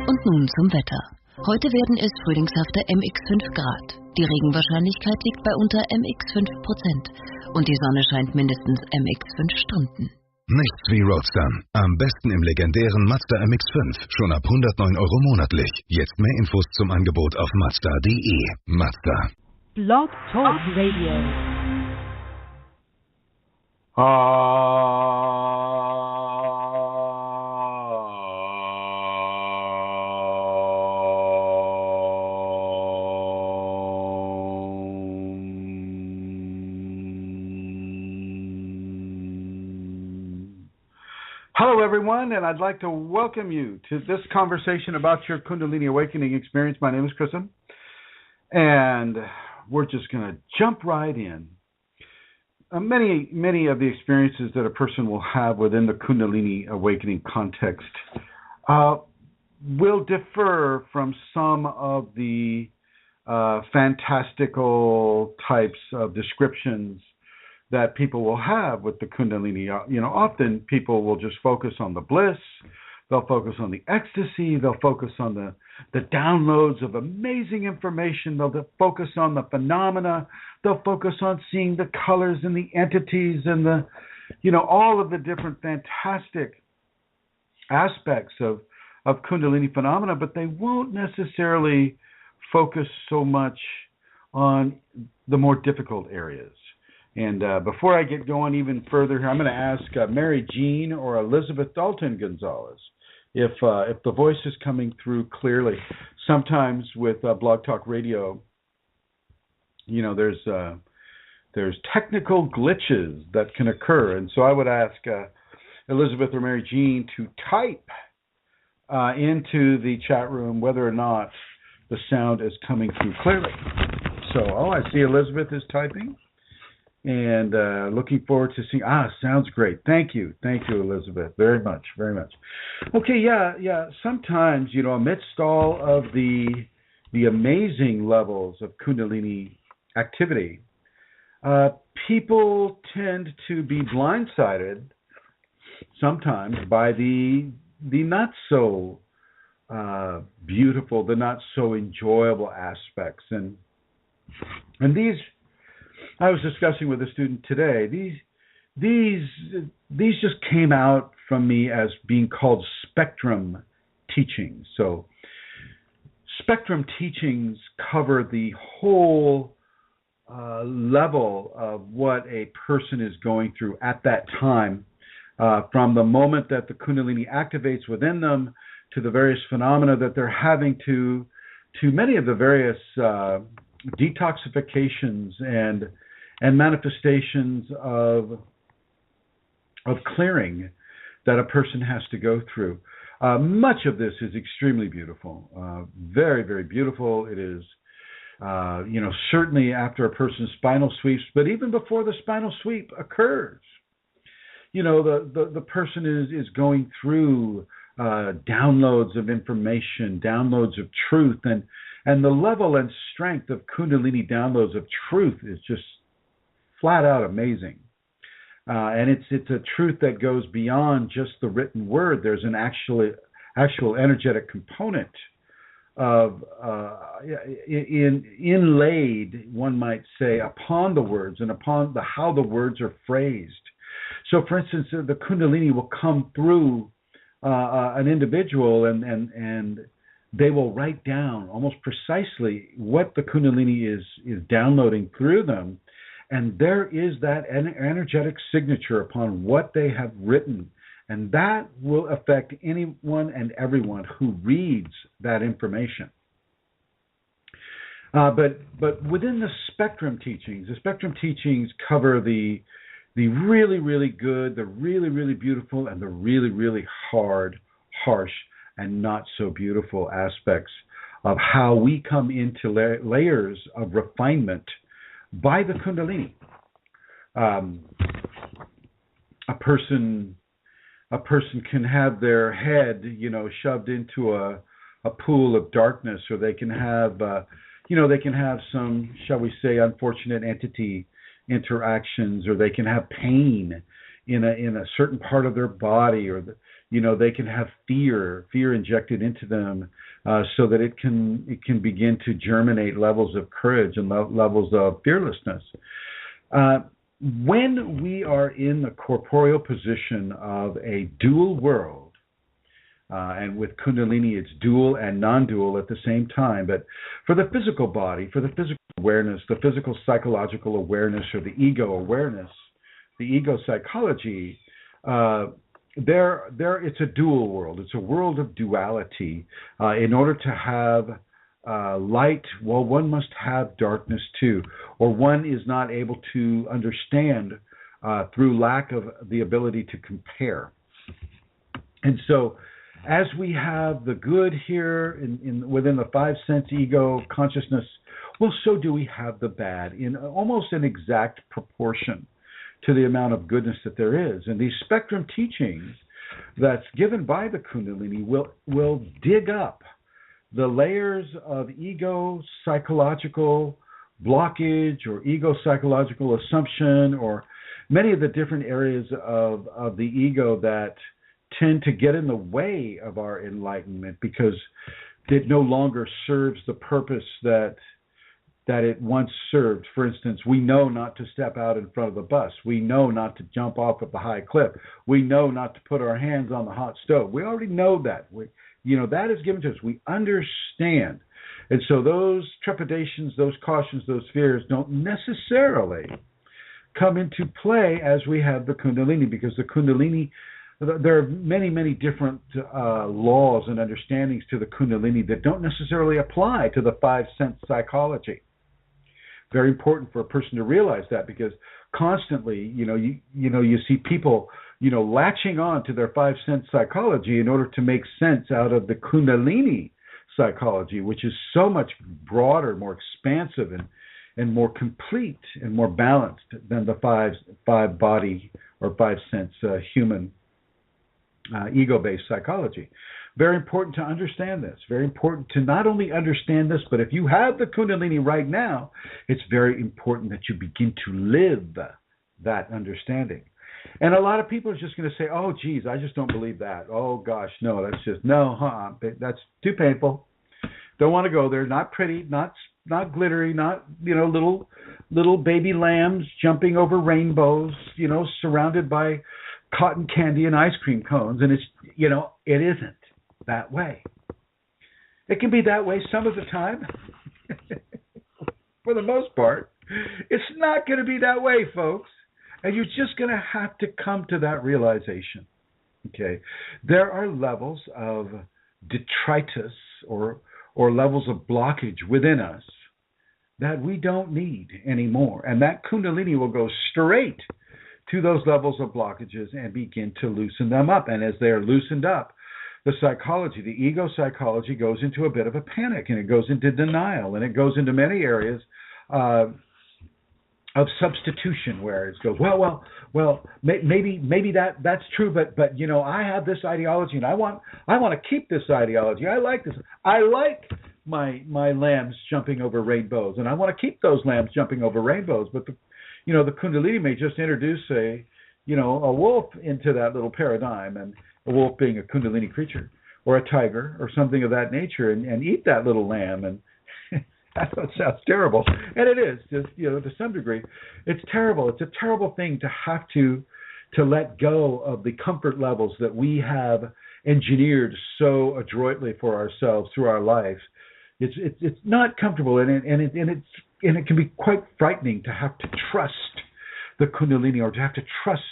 Und nun zum Wetter. Heute werden es frühlingshafte MX5 Grad. Die Regenwahrscheinlichkeit liegt bei unter MX5% und die Sonne scheint mindestens MX5 Stunden. Nichts wie Roadstern. Am besten im legendären Mazda MX5. Schon ab 109 € monatlich. Jetzt mehr Infos zum Angebot auf Mazda.de. Mazda. Blog Talk Radio. Hello, everyone, and I'd like to welcome you to this conversation about your Kundalini Awakening experience. My name is Kristen, and we're just going to jump right in. Many of the experiences that a person will have within the Kundalini Awakening context will differ from some of the fantastical types of descriptions that people will have with the Kundalini. Often people will just focus on the bliss, they'll focus on the ecstasy, they'll focus on the downloads of amazing information, they'll focus on the phenomena, they'll focus on seeing the colors and the entities and all of the different fantastic aspects of Kundalini phenomena, but they won't necessarily focus so much on the more difficult areas. And before I get going even further here, I'm going to ask Mary Jean or Elizabeth Dalton Gonzalez if the voice is coming through clearly. Sometimes with Blog Talk Radio, there's technical glitches that can occur, and so I would ask Elizabeth or Mary Jean to type into the chat room whether or not the sound is coming through clearly. So, I see Elizabeth is typing. And looking forward to seeing. Sounds great. Thank you, Elizabeth, very much. Okay, yeah. Sometimes, amidst all of the amazing levels of Kundalini activity, people tend to be blindsided sometimes by the not so beautiful, the not so enjoyable aspects, and these. I was discussing with a student today. These just came out from me as being called spectrum teachings. So spectrum teachings cover the whole level of what a person is going through at that time, from the moment that the Kundalini activates within them to the various phenomena that they're having to many of the various detoxifications and manifestations of clearing that a person has to go through. Much of this is extremely beautiful, very, very beautiful. It is, certainly after a person's spinal sweeps, but even before the spinal sweep occurs, the person is going through downloads of information, downloads of truth, and the level and strength of Kundalini downloads of truth is just flat out amazing. And it's a truth that goes beyond just the written word. There's an actual energetic component of inlaid, one might say, upon the words and upon how the words are phrased. So, for instance, the Kundalini will come through an individual and they will write down almost precisely what the Kundalini is downloading through them. And there is that energetic signature upon what they have written. And that will affect anyone and everyone who reads that information. But within the spectrum teachings cover the really, really good, the really, really beautiful, and the really, really hard, harsh, and not so beautiful aspects of how we come into layers of refinement by the Kundalini. A person can have their head, shoved into a pool of darkness, or they can have, some, shall we say, unfortunate entity interactions, or they can have pain in a certain part of their body, or they can have fear injected into them, so that it can begin to germinate levels of courage and levels of fearlessness. When we are in the corporeal position of a dual world, and with Kundalini, it's dual and non-dual at the same time. But for the physical body, for the physical awareness, the physical psychological awareness, or the ego awareness, the ego psychology, it's a dual world. It's a world of duality. In order to have light, well, one must have darkness too, or one is not able to understand through lack of the ability to compare. And so, as we have the good here within the five sense ego consciousness, well, so do we have the bad in almost an exact proportion to the amount of goodness that there is. And these spectrum teachings that's given by the Kundalini will dig up the layers of ego psychological blockage or ego psychological assumption, or many of the different areas of the ego that tend to get in the way of our enlightenment because it no longer serves the purpose that it once served. For instance, we know not to step out in front of the bus. We know not to jump off of the high cliff. We know not to put our hands on the hot stove. We already know that. That is given to us. We understand. And so those trepidations, those cautions, those fears don't necessarily come into play as we have the Kundalini, because the Kundalini, there are many, many different laws and understandings to the Kundalini that don't necessarily apply to the five sense psychology. Very important for a person to realize that, because constantly, you see people, latching on to their five sense psychology in order to make sense out of the Kundalini psychology, which is so much broader, more expansive, and more complete and more balanced than the five body or five sense human ego-based psychology. Very important to understand this. Very important to not only understand this, but if you have the Kundalini right now, it's very important that you begin to live that understanding. And a lot of people are just going to say, oh, geez, I just don't believe that. Oh, gosh, no, that's too painful. Don't want to go there. Not pretty, not glittery, not, little baby lambs jumping over rainbows, surrounded by cotton candy and ice cream cones. And it's, it isn't that way. It can be that way some of the time. For the most part, it's not going to be that way, folks. And you're just going to have to come to that realization. Okay, there are levels of detritus or levels of blockage within us that we don't need anymore. And that Kundalini will go straight to those levels of blockages and begin to loosen them up. And as they're loosened up, the psychology, the ego psychology, goes into a bit of a panic, and it goes into denial, and it goes into many areas of substitution, where it goes, well, maybe that's true, but I have this ideology, and I want to keep this ideology. I like this. I like my lambs jumping over rainbows, and I want to keep those lambs jumping over rainbows. But the Kundalini may just introduce a wolf into that little paradigm, and a wolf being a Kundalini creature, or a tiger, or something of that nature, and eat that little lamb. And that sounds terrible, and it is, just to some degree, it's terrible. It's a terrible thing to have to let go of the comfort levels that we have engineered so adroitly for ourselves through our life. It's not comfortable, and it can be quite frightening to have to trust the Kundalini, or to have to trust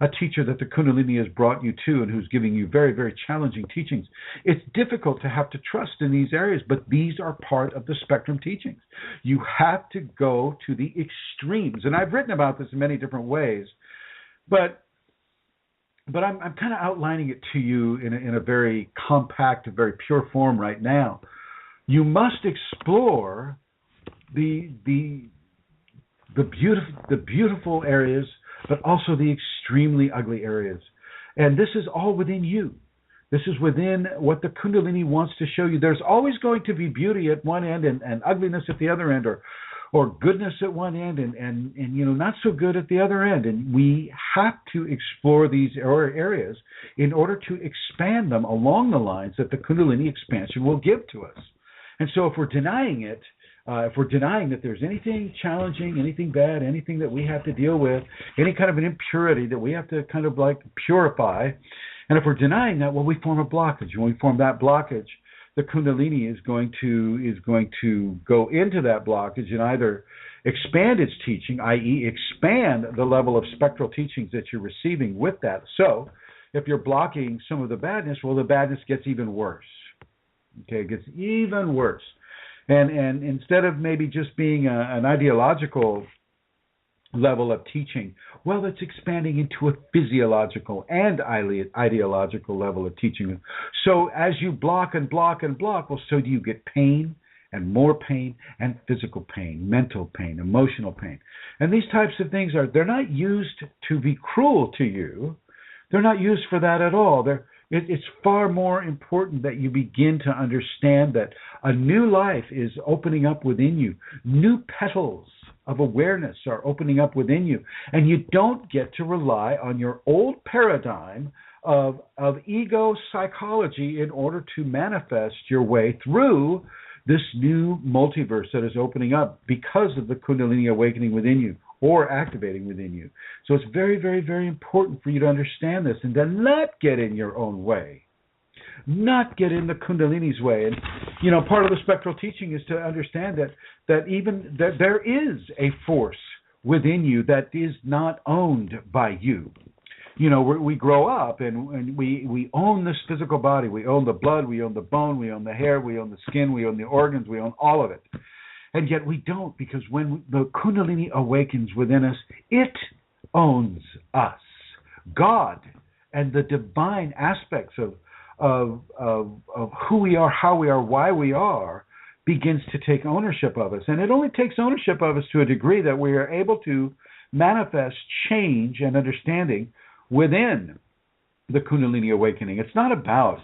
a teacher that the Kundalini has brought you to and who's giving you very, very challenging teachings. It's difficult to have to trust in these areas, but these are part of the spectrum teachings. You have to go to the extremes. And I've written about this in many different ways, but I'm kind of outlining it to you in a very compact, very pure form right now. You must explore the beautiful areas, but also the extremely ugly areas. And this is all within you. This is within what the Kundalini wants to show you. There's always going to be beauty at one end and ugliness at the other end, or goodness at one end and not so good at the other end. And we have to explore these areas in order to expand them along the lines that the Kundalini expansion will give to us. And so if we're denying it, if we're denying that there's anything challenging, anything bad, anything that we have to deal with, any kind of an impurity that we have to kind of like purify, and if we're denying that, well, we form a blockage. When we form that blockage, the Kundalini is going to go into that blockage and either expand its teaching, i.e., expand the level of spectral teachings that you're receiving with that. So if you're blocking some of the badness, well, the badness gets even worse. Okay, it gets even worse. And instead of maybe just being an ideological level of teaching, well, it's expanding into a physiological and ideological level of teaching. So as you block and block and block, well, so do you get pain and more pain and physical pain, mental pain, emotional pain. And these types of things they're not used to be cruel to you. They're not used for that at all. It's far more important that you begin to understand that a new life is opening up within you. New petals of awareness are opening up within you. And you don't get to rely on your old paradigm of ego psychology in order to manifest your way through this new multiverse that is opening up because of the Kundalini awakening within you or activating within you. So it's very, very, very important for you to understand this and then not get in your own way. Not get in the Kundalini's way. And, part of the spectral teaching is to understand that there is a force within you that is not owned by you. We grow up and we own this physical body. We own the blood, we own the bone, we own the hair, we own the skin, we own the organs, we own all of it. And yet we don't, because when the Kundalini awakens within us, it owns us. God and the divine aspects of who we are, how we are, why we are, begins to take ownership of us. And it only takes ownership of us to a degree that we are able to manifest change and understanding within the Kundalini awakening. It's not about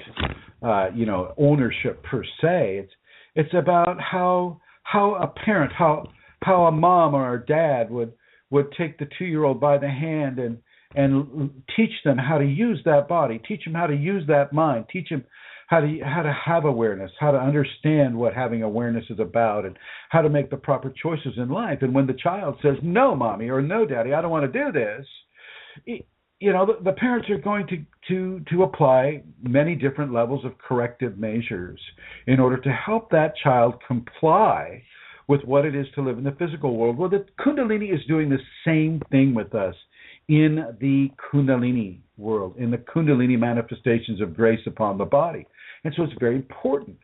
ownership per se. It's about how a parent, how a mom or a dad would take the 2-year-old by the hand and teach them how to use that body, teach them how to use that mind, teach them how to have awareness, how to understand what having awareness is about, and how to make the proper choices in life. And when the child says, "No, mommy," or "No, daddy, I don't want to do this," the parents are going to apply many different levels of corrective measures in order to help that child comply with what it is to live in the physical world. Well, the Kundalini is doing the same thing with us in the Kundalini world, in the Kundalini manifestations of grace upon the body. And so it's very important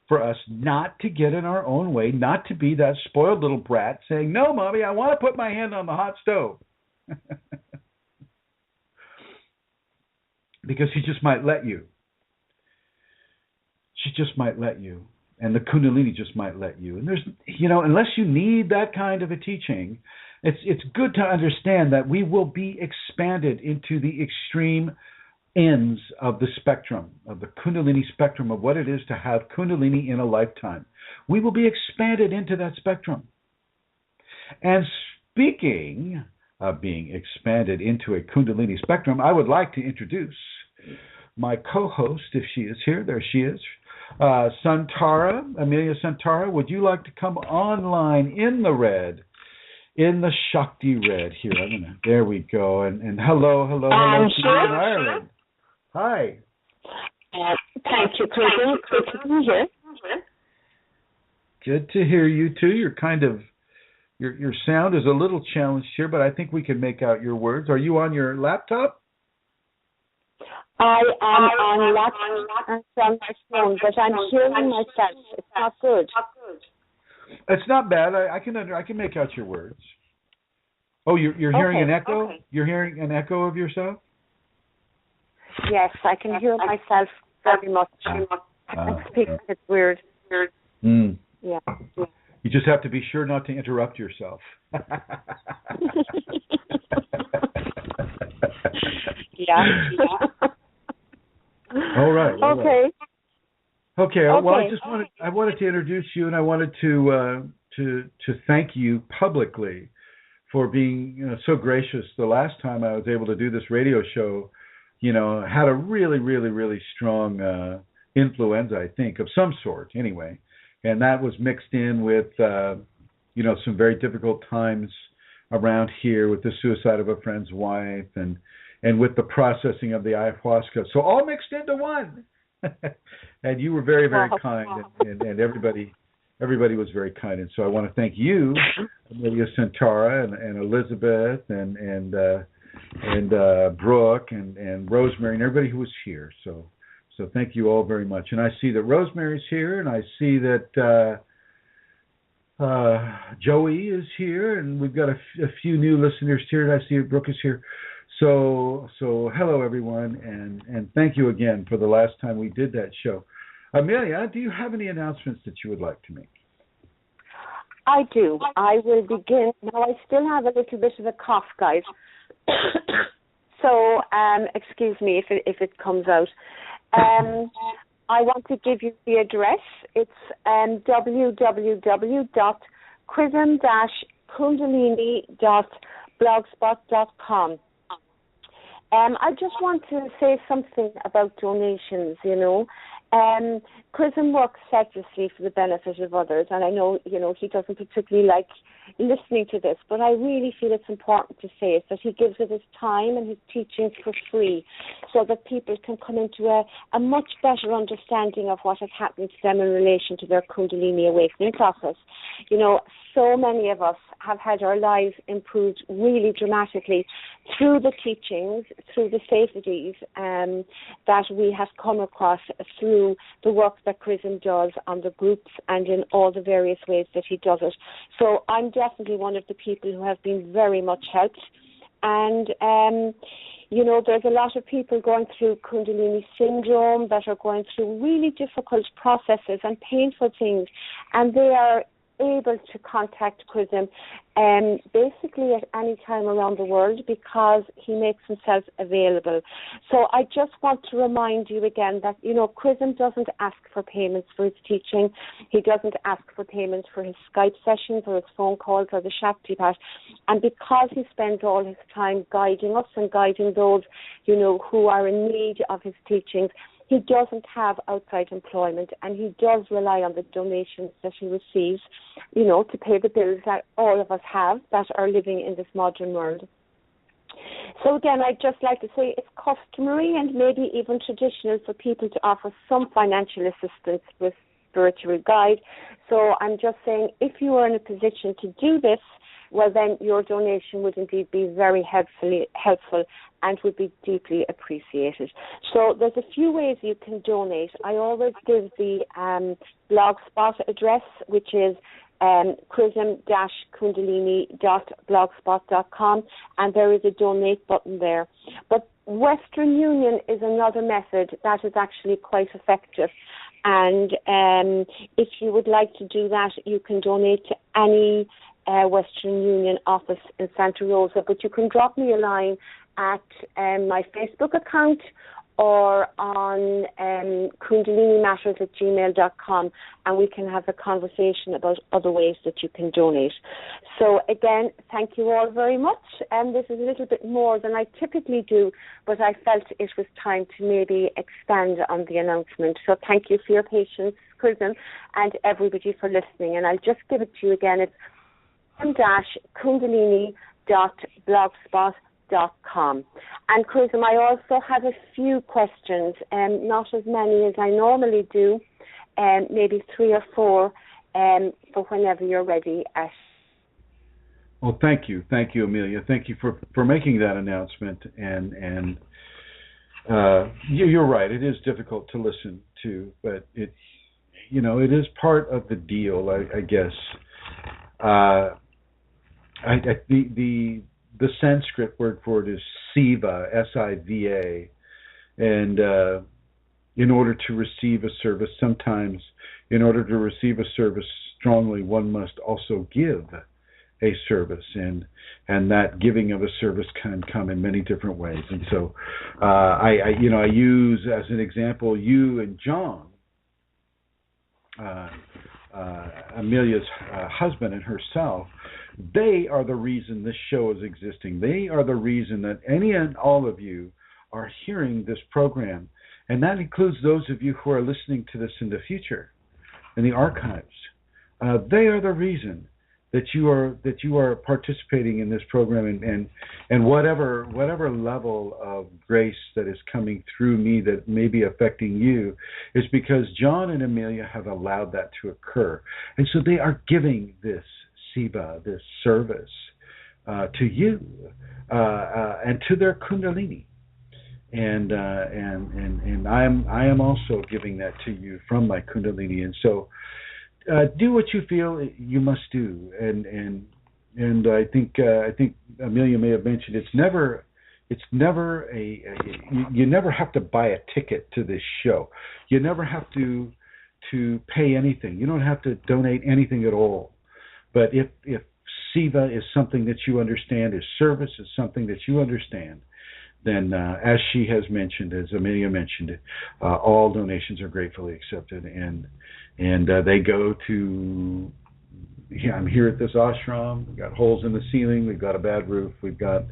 for us not to get in our own way, not to be that spoiled little brat saying, "No, mommy, I want to put my hand on the hot stove." Because she just might let you. She just might let you. And the Kundalini just might let you. And there's, unless you need that kind of a teaching, it's good to understand that we will be expanded into the extreme ends of the spectrum, of the Kundalini spectrum, of what it is to have Kundalini in a lifetime. We will be expanded into that spectrum. And speaking of being expanded into a Kundalini spectrum, I would like to introduce my co-host, if she is here. There she is. Santara, Amelia Santara, would you like to come online in the red, in the Shakti red here? There we go. And hello to you in Ireland. Hi. Thank you, Clayton. Good to be here. Good to hear you too. You're kind of your sound is a little challenged here, but I think we can make out your words. Are you on your laptop? I am on laptop and from my phone, but I'm hearing myself. It's not good. It's not bad. I can make out your words. Oh, you're hearing an echo? Okay. You're hearing an echo of yourself? Yes, I can hear myself very much. It's weird. Mm. Yeah. You just have to be sure not to interrupt yourself. Yeah. All right. Okay. Okay. Well, I wanted to introduce you, and I wanted to to thank you publicly for being so gracious. The last time I was able to do this radio show, had a really, really, really strong influenza, I think, of some sort anyway. And that was mixed in with, some very difficult times around here with the suicide of a friend's wife and with the processing of the ayahuasca. So all mixed into one. And you were very, very kind, and everybody was very kind. And so I want to thank you, Amelia Santara, and Elizabeth, and Brooke, and Rosemary, and everybody who was here. So thank you all very much. And I see that Rosemary's here, and I see that Joey is here, and we've got a few new listeners here, and I see Brooke is here. So hello, everyone, and thank you again for the last time we did that show. Amelia, do you have any announcements that you would like to make? I do. I will begin. Now, I still have a little bit of a cough, guys. So, excuse me if it comes out. I want to give you the address. It's www.chrism-kundalini.blogspot.com. I just want to say something about donations, Chrism works selflessly for the benefit of others, and I know, he doesn't particularly like listening to this, but I really feel it's important to say it, that he gives of his time and his teachings for free so that people can come into a much better understanding of what has happened to them in relation to their Kundalini awakening process. So many of us have had our lives improved really dramatically through the teachings, through the safeties that we have come across through the work that Chrism does on the groups and in all the various ways that he does it. So I'm definitely one of the people who have been very much helped. And, there's a lot of people going through Kundalini syndrome that are going through really difficult processes and painful things, and they are able to contact Chrism basically at any time around the world because he makes himself available. So I just want to remind you again that, Chrism doesn't ask for payments for his teaching. He doesn't ask for payments for his Skype sessions or his phone calls or the Shakti Path. And because he spends all his time guiding us and guiding those, who are in need of his teachings, he doesn't have outside employment, and he does rely on the donations that he receives, to pay the bills that all of us have that are living in this modern world. So again, I'd just like to say it's customary and maybe even traditional for people to offer some financial assistance with spiritual guide. So I'm just saying, if you are in a position to do this, well, then your donation would indeed be very helpful and would be deeply appreciated. So there's a few ways you can donate. I always give the blogspot address, which is chrism-kundalini.blogspot.com, and there is a donate button there. But Western Union is another method that is actually quite effective. And if you would like to do that, you can donate to any Western Union office in Santa Rosa, but you can drop me a line at my Facebook account or on kundalinimatters@gmail.com, and we can have a conversation about other ways that you can donate. So again, thank you all very much. This is a little bit more than I typically do, but I felt it was time to maybe expand on the announcement. So thank you for your patience, Chrism, and everybody for listening. And I'll just give it to you again. It's kundalini.blogspot.com. And Chrism, I also have a few questions, not as many as I normally do, maybe 3 or 4 for whenever you're ready. Well, thank you, Amelia. Thank you for making that announcement. And you're right. It is difficult to listen to, but it is part of the deal, I guess. The Sanskrit word for it is Siva, S-I-V-A, and in order to receive a service, sometimes in order to receive a service strongly, one must also give a service, and that giving of a service can come in many different ways. And so, I use as an example you and John Amelia's husband and herself, they are the reason this show is existing. They are the reason that any and all of you are hearing this program. And that includes those of you who are listening to this in the future, in the archives. They are the reason that you are participating in this program, and whatever level of grace that is coming through me that may be affecting you is because John and Amelia have allowed that to occur. And so they are giving this Siva, this service, to you and to their Kundalini. And I am also giving that to you from my Kundalini. And so do what you feel you must do. And I think Amelia may have mentioned it's never you never have to buy a ticket to this show. You never have to pay anything. You don't have to donate anything at all. But if Siva is something that you understand, if service is something that you understand, then as she has mentioned, as Amelia mentioned, all donations are gratefully accepted, and they go to. I'm here at this ashram. We've got holes in the ceiling. We've got a bad roof. We've got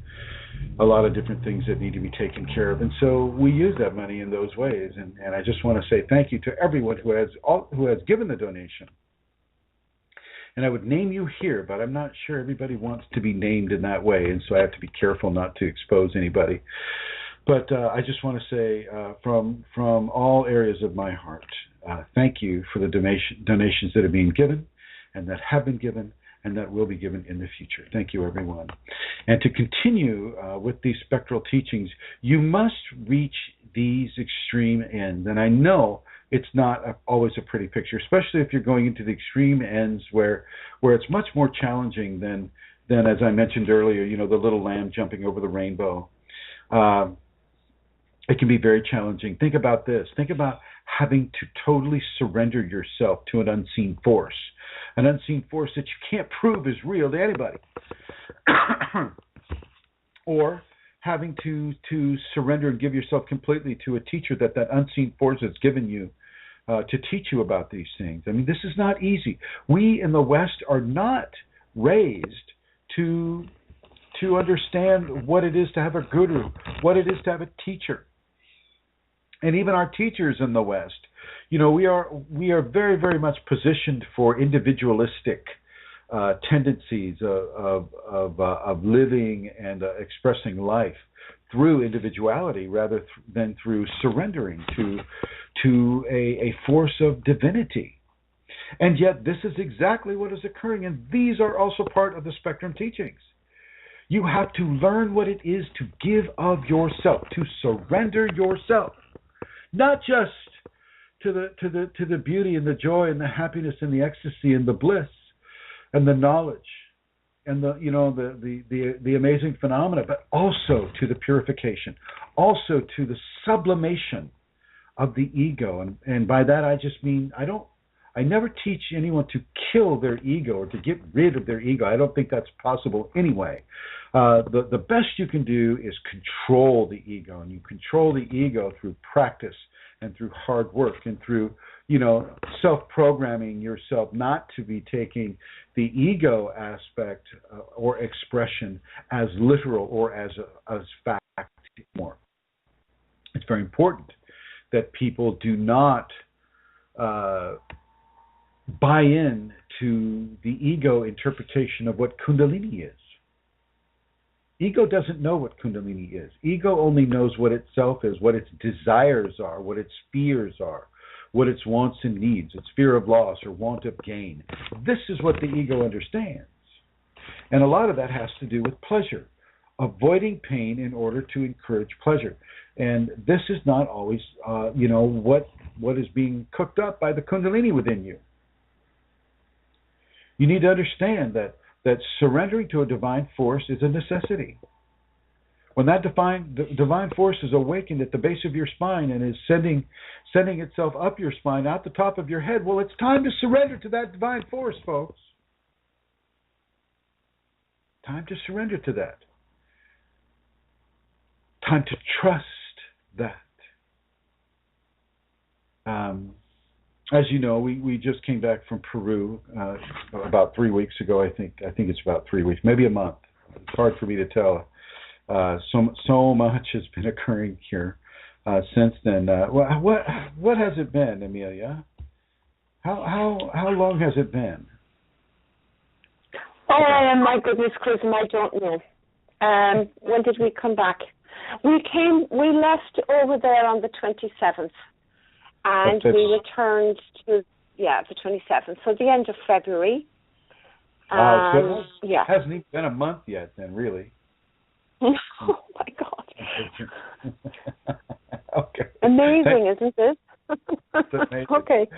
a lot of different things that need to be taken care of, and so we use that money in those ways. And I just want to say thank you to everyone who has given the donation. And I would name you here, but I'm not sure everybody wants to be named in that way, and so I have to be careful not to expose anybody. But I just want to say from all areas of my heart, thank you for the donations that are being given, and that have been given, and that will be given in the future. Thank you, everyone. And to continue with these spectral teachings, you must reach these extreme ends. And I know it's not always a pretty picture, especially if you're going into the extreme ends where it's much more challenging than as I mentioned earlier, the little lamb jumping over the rainbow. It can be very challenging. Think about this. Think about having to totally surrender yourself to an unseen force that you can't prove is real to anybody. Or having to surrender and give yourself completely to a teacher that unseen force has given you to teach you about these things. I mean, this is not easy. We in the West are not raised to understand what it is to have a guru, what it is to have a teacher. And even our teachers in the West, we are very, very much positioned for individualistic tendencies of living and expressing life through individuality rather than through surrendering to a force of divinity. And yet this is exactly what is occurring, and these are also part of the Spectrum teachings. You have to learn what it is to give of yourself, to surrender yourself, not just to the beauty and the joy and the happiness and the ecstasy and the bliss and the knowledge and the amazing phenomena, but also to the purification, also to the sublimation of the ego. And by that I just mean I never teach anyone to kill their ego or to get rid of their ego. I don't think that's possible anyway. The best you can do is control the ego, and you control the ego through practice and through hard work and through self-programming yourself not to be taking the ego aspect or expression as literal or as fact anymore. It's very important that people do not buy in to the ego interpretation of what Kundalini is. Ego doesn't know what Kundalini is. Ego only knows what itself is, what its desires are, what its fears are, what its wants and needs, its fear of loss or want of gain. This is what the ego understands. And a lot of that has to do with pleasure, avoiding pain in order to encourage pleasure. And this is not always, what is being cooked up by the Kundalini within you. You need to understand that surrendering to a divine force is a necessity. When that divine force is awakened at the base of your spine and is sending itself up your spine, out the top of your head, well, it's time to surrender to that divine force, folks. Time to surrender to that. Time to trust that. as you know, we just came back from Peru about 3 weeks ago. I think it's about 3 weeks, maybe a month. It's hard for me to tell. So much has been occurring here since then. What has it been, Amelia? How long has it been? Oh my goodness, Chris, I don't know. When did we come back? We left over there on the 27th, and we returned to the 27th, so the end of February. So yeah, hasn't even been a month yet, then, really. Oh my God! Okay. Amazing, isn't it? That's amazing. Okay.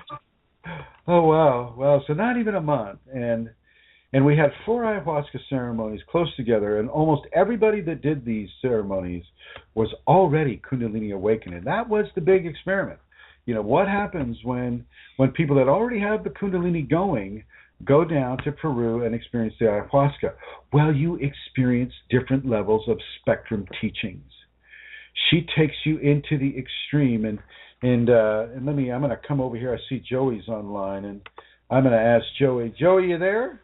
Oh wow! So not even a month, and we had 4 ayahuasca ceremonies close together, and almost everybody that did these ceremonies was already Kundalini awakened. And that was the big experiment. You know, what happens when people that already have the Kundalini going go down to Peru and experience the ayahuasca? Well, you experience different levels of spectrum teachings. She takes you into the extreme, and I'm going to come over here. I see Joey's online, and I'm going to ask Joey. Joey, you there?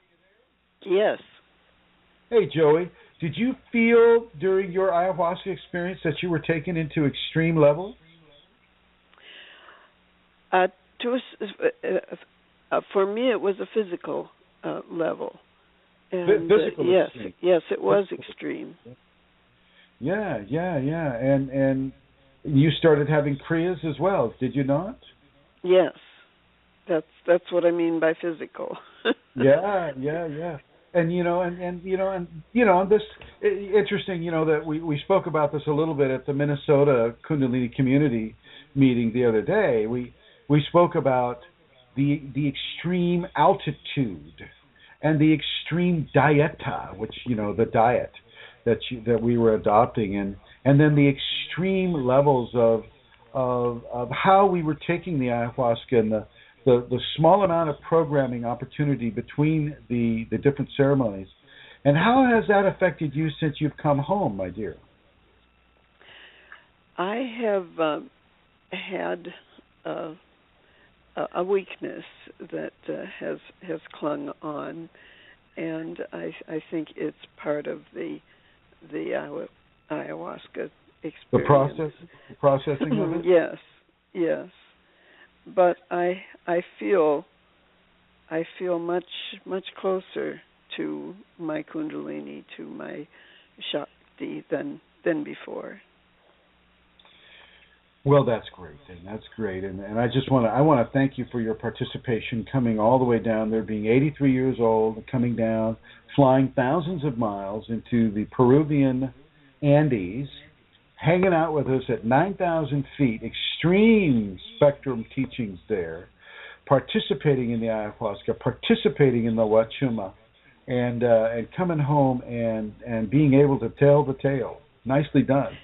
Yes. Hey, Joey, did you feel during your ayahuasca experience that you were taken into extreme levels? For me, it was a physical level. And, physical yes, extreme. Yes, it was extreme. Yeah. And you started having kriyas as well, did you not? Yes. That's what I mean by physical. Yeah. And this interesting, that we spoke about this a little bit at the Minnesota Kundalini community meeting the other day. We spoke about the extreme altitude and the extreme dieta, which the diet that we were adopting, and then the extreme levels of how we were taking the ayahuasca and the small amount of programming opportunity between the different ceremonies. And how has that affected you since you've come home, my dear? I have had a weakness that has clung on, and I think it's part of the ayahuasca experience. The processing of it? Yes. But I feel much closer to my Kundalini, to my Shakti than before. Well, that's great, and I just want to thank you for your participation, coming all the way down there, being 83 years old, coming down, flying thousands of miles into the Peruvian Andes, hanging out with us at 9,000 feet, extreme spectrum teachings there, participating in the ayahuasca, participating in the Wachuma, and coming home and being able to tell the tale. Nicely done.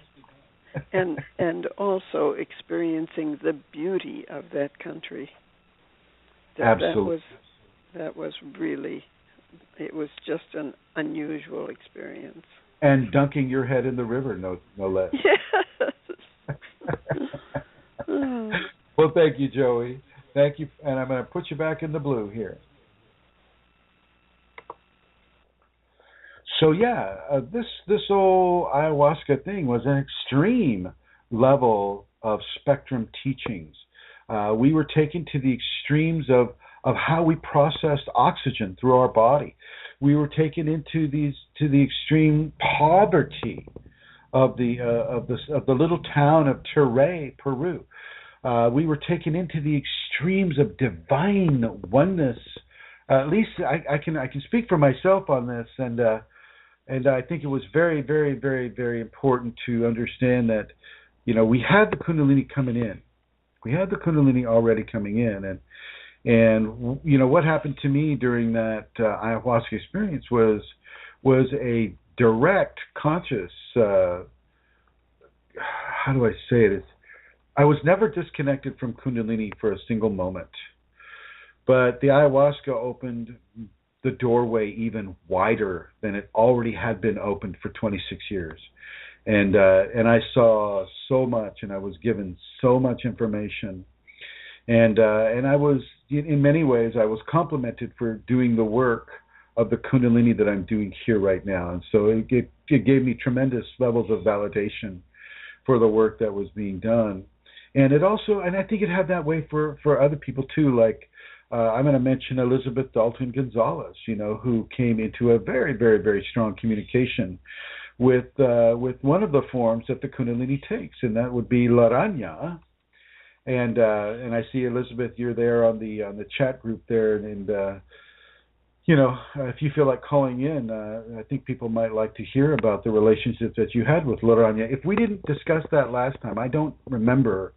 and also experiencing the beauty of that country. Absolutely. That was really, it was just an unusual experience. And dunking your head in the river, no less. Yes. Well, thank you, Joey. Thank you, and I'm going to put you back in the blue here. So this whole ayahuasca thing was an extreme level of spectrum teachings. We were taken to the extremes of how we processed oxygen through our body. We were taken into to the extreme poverty of the little town of Ture, Peru. We were taken into the extremes of divine oneness. At least I can speak for myself on this, and I think it was very, very, very, very important to understand that, we had the Kundalini coming in. We had the Kundalini already coming in, and what happened to me during that ayahuasca experience was a direct, conscious. How do I say it? I was never disconnected from Kundalini for a single moment, but the ayahuasca opened the doorway even wider than it already had been opened for 26 years. And I saw so much, and I was given so much information. And I was, in many ways, I was complimented for doing the work of the Kundalini that I'm doing here right now. And so it gave me tremendous levels of validation for the work that was being done. And it also, and I think it had that way for other people too. Like I'm going to mention Elizabeth Dalton Gonzalez, who came into a very, very, very strong communication with one of the forms that the Kundalini takes, and that would be Laranya. And I see Elizabeth, you're there on the chat group there, and if you feel like calling in, I think people might like to hear about the relationship that you had with Laranya. If we didn't discuss that last time, I don't remember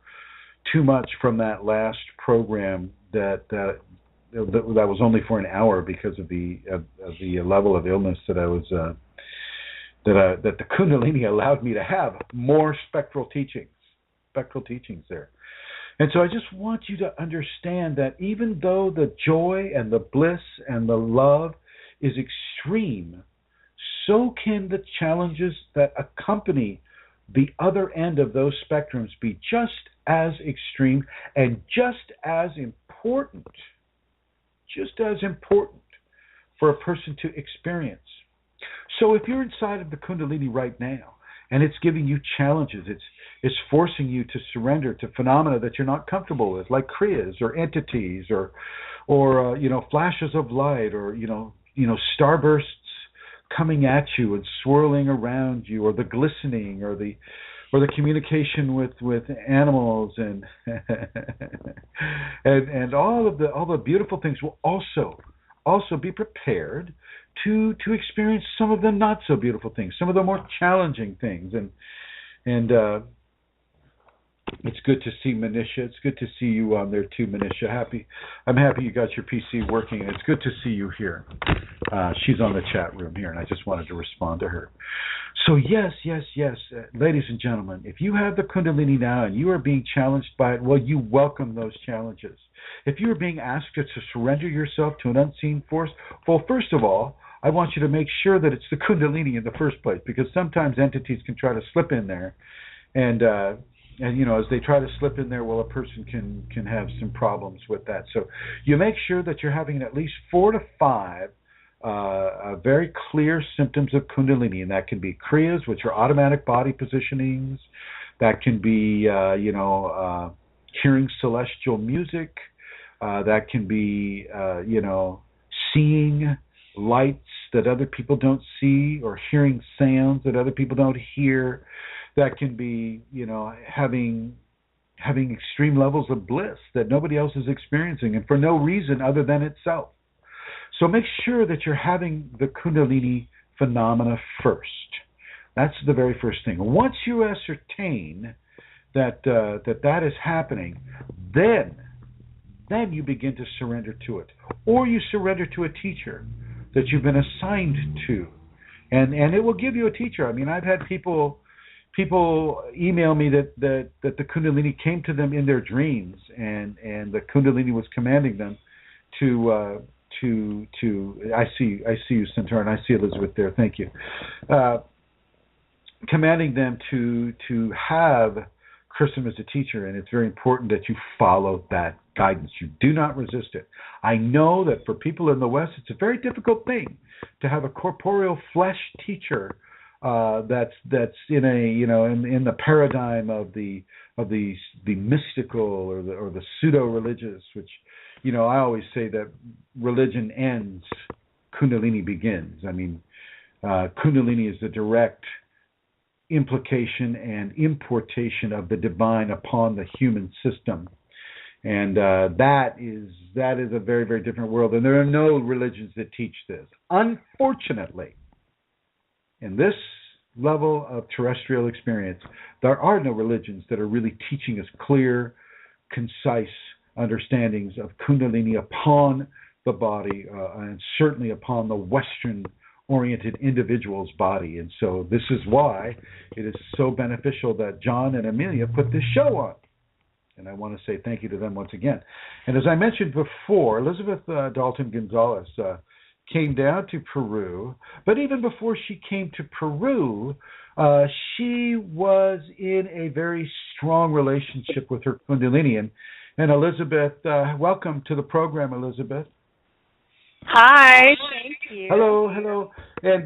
too much from that last program that was only for an hour because of the level of illness that I was that the Kundalini allowed me to have more spectral teachings there. And so I just want you to understand that even though the joy and the bliss and the love is extreme, so can the challenges that accompany the other end of those spectrums be just as extreme and just as important for a person to experience. So if you're inside of the Kundalini right now and it's giving you challenges, it's forcing you to surrender to phenomena that you're not comfortable with, like kriyas or entities or flashes of light or starbursts coming at you and swirling around you, or the glistening, or the communication with animals and and all the beautiful things. Will also be prepared to experience some of the not so beautiful things, some of the more challenging things, and it's good to see Manisha. It's good to see you on there too, Manisha. I'm happy you got your PC working, and it's good to see you here. She's on the chat room here, and I just wanted to respond to her. So yes, ladies and gentlemen, if you have the Kundalini now and you are being challenged by it, well, you welcome those challenges. If you are being asked to surrender yourself to an unseen force, well, first of all, I want you to make sure that it's the Kundalini in the first place, because sometimes entities can try to slip in there, and as they try to slip in there, well, a person can have some problems with that. So you make sure that you're having at least 4 to 5 very clear symptoms of Kundalini, and that can be kriyas, which are automatic body positionings. That can be hearing celestial music. That can be seeing lights that other people don't see, or hearing sounds that other people don't hear. That can be, having extreme levels of bliss that nobody else is experiencing, and for no reason other than itself. So make sure that you're having the Kundalini phenomena first. That's the very first thing. Once you ascertain that is happening, then you begin to surrender to it, or you surrender to a teacher that you've been assigned to, and it will give you a teacher. I mean, I've had people email me that the Kundalini came to them in their dreams, and the Kundalini was commanding them to I see you, Centaur, and I see Elizabeth there. Thank you. Commanding them to have Chrism as a teacher, and it's very important that you follow that guidance. You do not resist it. I know that for people in the West, it's a very difficult thing to have a corporeal flesh teacher that's in in the paradigm of the mystical or the pseudo religious, which I always say that religion ends, Kundalini begins. I mean, Kundalini is the direct implication and importation of the divine upon the human system, and that is a very, very different world, and there are no religions that teach this, unfortunately. In this level of terrestrial experience, there are no religions that are really teaching us clear, concise understandings of Kundalini upon the body, and certainly upon the Western-oriented individual's body. And so this is why it is so beneficial that John and Amelia put this show on. And I want to say thank you to them once again. And as I mentioned before, Elizabeth Dalton Gonzalez came down to Peru, but even before she came to Peru, she was in a very strong relationship with her Kundalini, And Elizabeth, welcome to the program, Elizabeth. Hi, thank you. Hello. And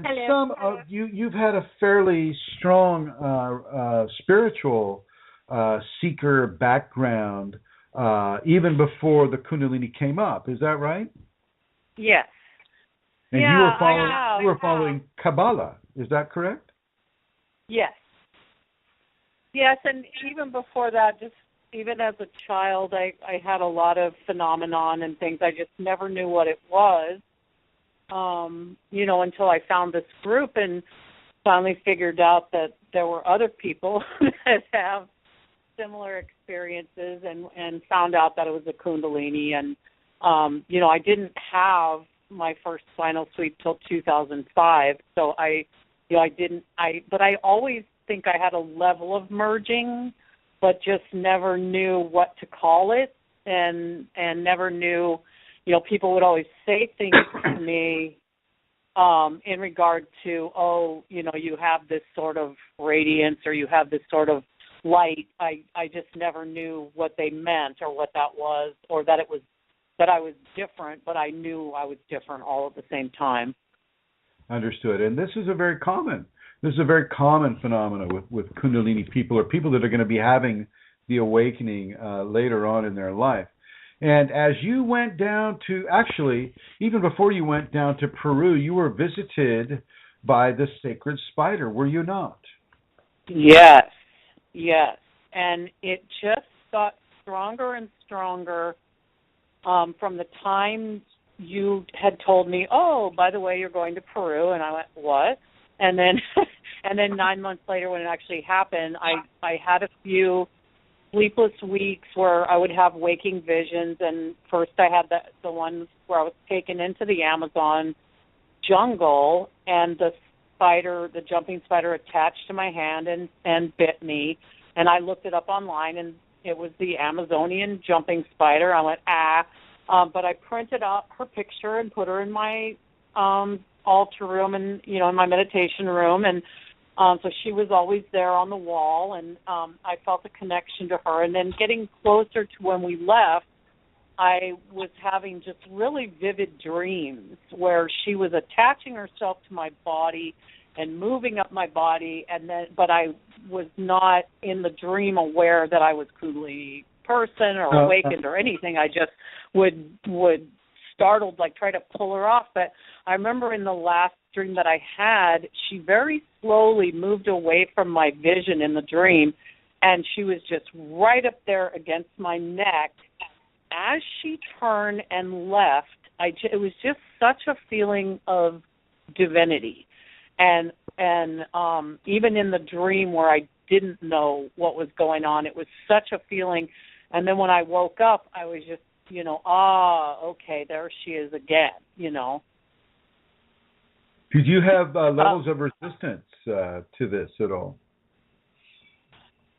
Hello. some of you've had a fairly strong spiritual seeker background even before the Kundalini came up. Is that right? Yes. And Yeah, you were following Kabbalah. Is that correct? Yes. Yes, and even before that, just even as a child, I had a lot of phenomenon and things. I just never knew what it was, until I found this group and finally figured out that there were other people that have similar experiences and found out that it was a Kundalini. And, I didn't have my first spinal sweep till 2005, so but I always think I had a level of merging, but just never knew what to call it, and never knew, people would always say things to me in regard to, you have this sort of radiance or you have this sort of light. I just never knew what they meant or what that was, or that I was different, but I knew I was different all at the same time. Understood. And this is a very common phenomenon with Kundalini people, or people that are going to be having the awakening later on in their life. And as you went down to, actually, even before you went down to Peru, you were visited by the sacred spider, were you not? Yes. And it just got stronger and stronger from the time you had told me, oh, by the way, you're going to Peru. And I went, what? And then 9 months later, when it actually happened, I had a few sleepless weeks where I would have waking visions. And first I had the ones where I was taken into the Amazon jungle, and the jumping spider attached to my hand and bit me. And I looked it up online, and it was the Amazonian jumping spider. I went, but I printed out her picture and put her in my altar room and, in my meditation room. And so she was always there on the wall, and I felt a connection to her. And then getting closer to when we left, I was having just really vivid dreams where she was attaching herself to my body and moving up my body, but I was not in the dream aware that I was Kundalini person or awakened or anything. I just would startled, like try to pull her off. But I remember in the last dream that I had, she very slowly moved away from my vision in the dream, and she was just right up there against my neck. As she turned and left, it was just such a feeling of divinity. And even in the dream where I didn't know what was going on, it was such a feeling. And then when I woke up, I was just, okay, there she is again, Did you have levels of resistance to this at all?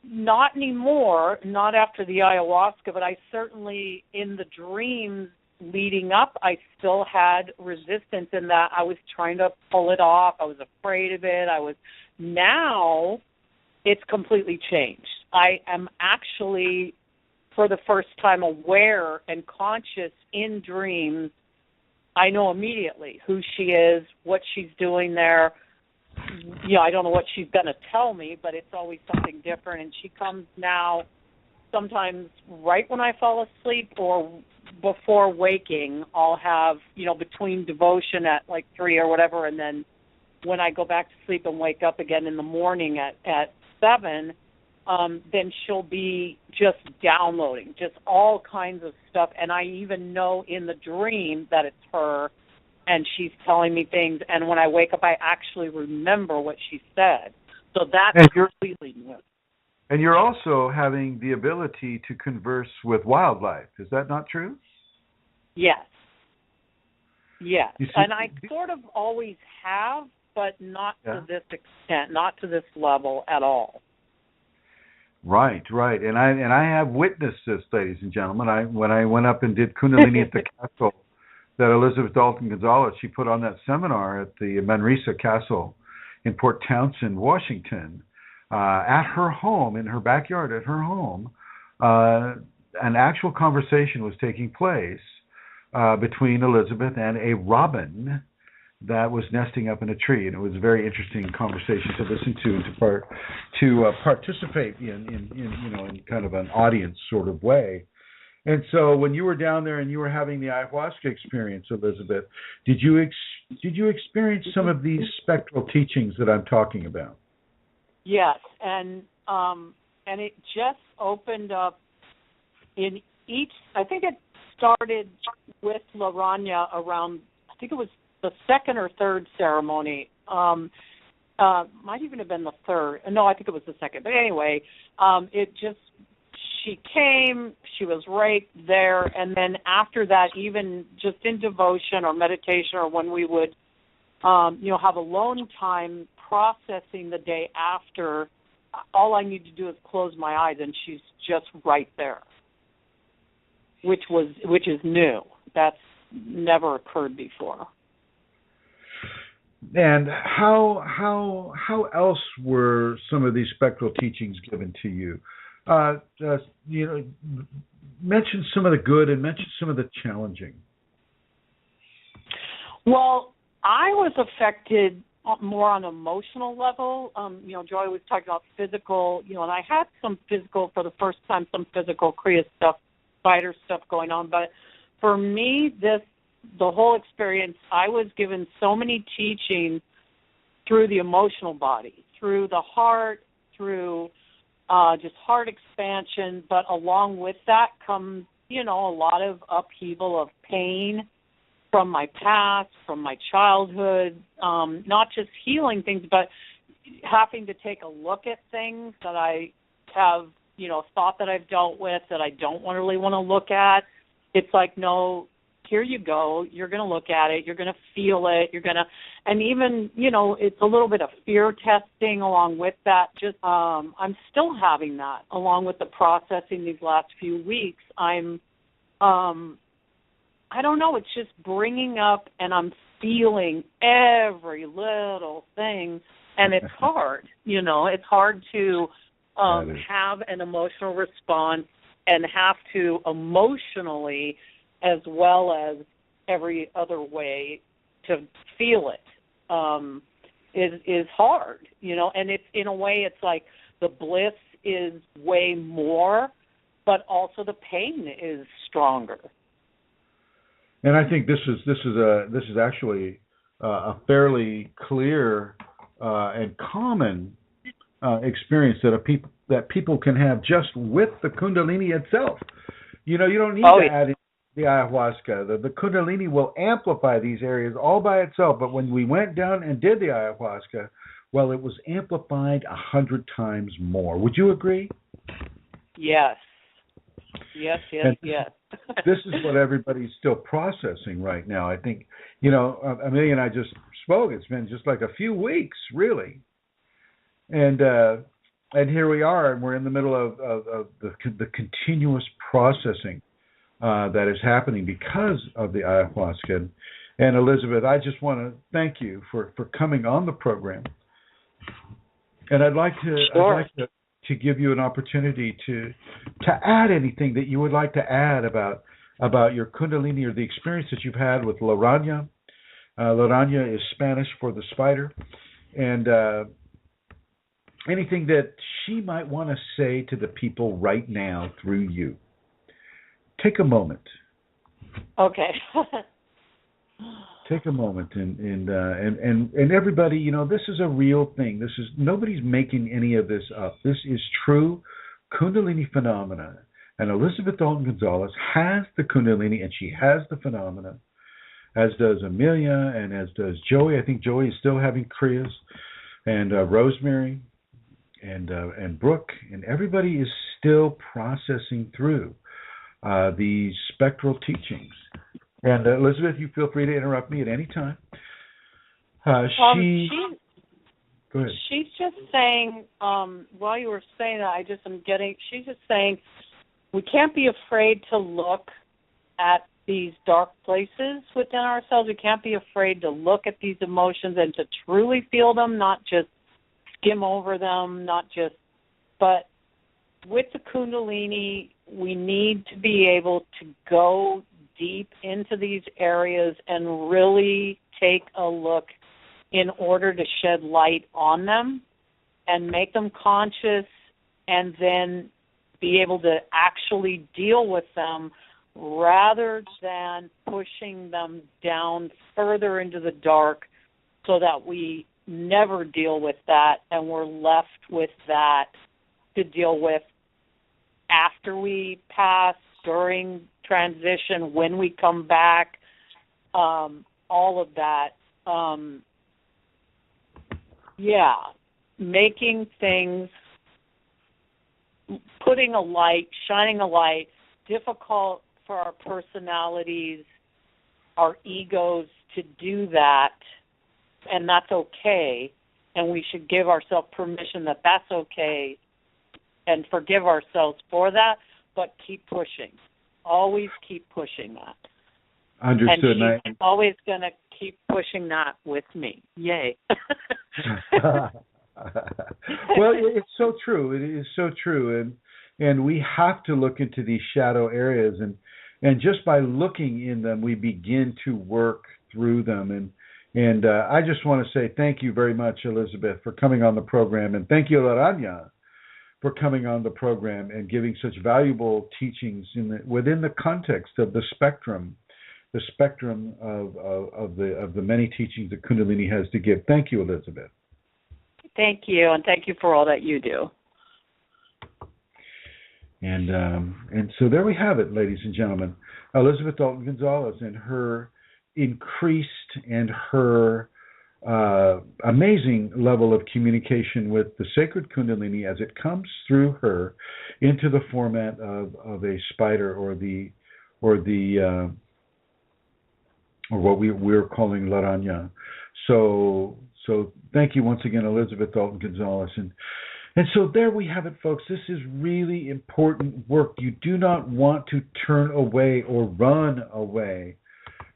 Not anymore, not after the ayahuasca, but I certainly, in the dreams leading up, I still had resistance in that I was trying to pull it off. I was afraid of it. Now it's completely changed. I am actually, for the first time, aware and conscious in dreams. I know immediately who she is, what she's doing there. I don't know what she's going to tell me, but it's always something different. And she comes now sometimes right when I fall asleep or before waking. I'll have, between devotion at like 3 or whatever, and then when I go back to sleep and wake up again in the morning at 7, then she'll be just downloading just all kinds of stuff. And I even know in the dream that it's her, and she's telling me things. And when I wake up, I actually remember what she said. So that's completely new. And you're also having the ability to converse with wildlife. Is that not true? Yes. And I sort of always have, but not to this extent, not to this level at all. Right. And I have witnessed this, ladies and gentlemen. When I went up and did Kundalini at the castle that Elizabeth Dalton Gonzalez, she put on that seminar at the Manresa Castle in Port Townsend, Washington, at her home, in her backyard at her home, an actual conversation was taking place between Elizabeth and a robin that was nesting up in a tree, and it was a very interesting conversation to listen to and to participate in kind of an audience sort of way. And so, when you were down there and you were having the ayahuasca experience, Elizabeth, did you experience some of these spectral teachings that I'm talking about? Yes, and it just opened up in each. I think it started with Laranya around. I think it was the second or third ceremony. Might even have been the third. No, I think it was the second. But anyway, she came, she was right there, and then after that, even just in devotion or meditation or when we would, have alone time processing the day after, all I need to do is close my eyes and she's just right there, which is new. That's never occurred before. And how else were some of these spectral teachings given to you? Mention some of the good and mention some of the challenging. Well, I was affected more on an emotional level. Joy was talking about physical, and I had some physical, for the first time, some physical Kriya stuff, spider stuff going on. But for me, the whole experience, I was given so many teachings through the emotional body, through the heart, through just heart expansion, but along with that comes, a lot of upheaval of pain from my past, from my childhood, not just healing things, but having to take a look at things that I have, thought that I've dealt with that I don't really want to look at. It's like, no, here you go. You're going to look at it. You're going to feel it. And even, it's a little bit of fear testing along with that. Just, I'm still having that along with the processing these last few weeks. I don't know. It's just bringing up, and I'm feeling every little thing, and it's hard. It's hard to have an emotional response and have to emotionally, as well as every other way, to feel it is hard, and it's, in a way, it's like the bliss is way more, but also the pain is stronger. And I think this is actually a fairly clear and common experience that people can have just with the Kundalini itself. You don't need to add in the ayahuasca. The Kundalini will amplify these areas all by itself. But when we went down and did the ayahuasca, well, it was amplified 100 times more. Would you agree? Yes. Yes. This is what everybody's still processing right now. I think, Amelia and I just spoke. It's been just like a few weeks, really. And here we are, and we're in the middle of the continuous processing that is happening because of the ayahuasca. And Elizabeth, I just want to thank you for coming on the program. And I'd like to give you an opportunity to add anything that you would like to add about your Kundalini or the experience that you've had with Laranya. Laranya is Spanish for the spider. And anything that she might want to say to the people right now through you. Take a moment. Okay. Take a moment and everybody, this is a real thing. Nobody's making any of this up. This is true Kundalini phenomena. And Elizabeth Dalton Gonzalez has the Kundalini, and she has the phenomena, as does Amelia and as does Joey. I think Joey is still having Kriyas, and Rosemary and Brooke, and everybody is still processing through these spectral teachings. And Elizabeth, you feel free to interrupt me at any time. Go ahead. She's just saying, while you were saying that, she's just saying we can't be afraid to look at these dark places within ourselves. We can't be afraid to look at these emotions and to truly feel them, not just skim over them, but with the Kundalini, we need to be able to go deep into these areas and really take a look in order to shed light on them and make them conscious, and then be able to actually deal with them rather than pushing them down further into the dark so that we never deal with that and we're left with that to deal with after we pass, during transition, when we come back, all of that. Making things, putting a light, shining a light, difficult for our personalities, our egos to do that, and that's okay, and we should give ourselves permission that that's okay and forgive ourselves for that, but keep pushing. Always keep pushing that. Understood. And she's always going to keep pushing that with me. Yay. Well, it's so true. It is so true. And we have to look into these shadow areas. And just by looking in them, we begin to work through them. And I just want to say thank you very much, Elizabeth, for coming on the program. And thank you, Laranya, for coming on the program and giving such valuable teachings within the context of the spectrum of the many teachings that Kundalini has to give. Thank you, Elizabeth. Thank you, and thank you for all that you do. And so there we have it, ladies and gentlemen. Elizabeth Dalton Gonzalez and her increased and her amazing level of communication with the sacred Kundalini as it comes through her into the format of a spider or what we're calling Laranya. So thank you once again, Elizabeth Dalton Gonzalez. And so there we have it, folks. This is really important work. You do not want to turn away or run away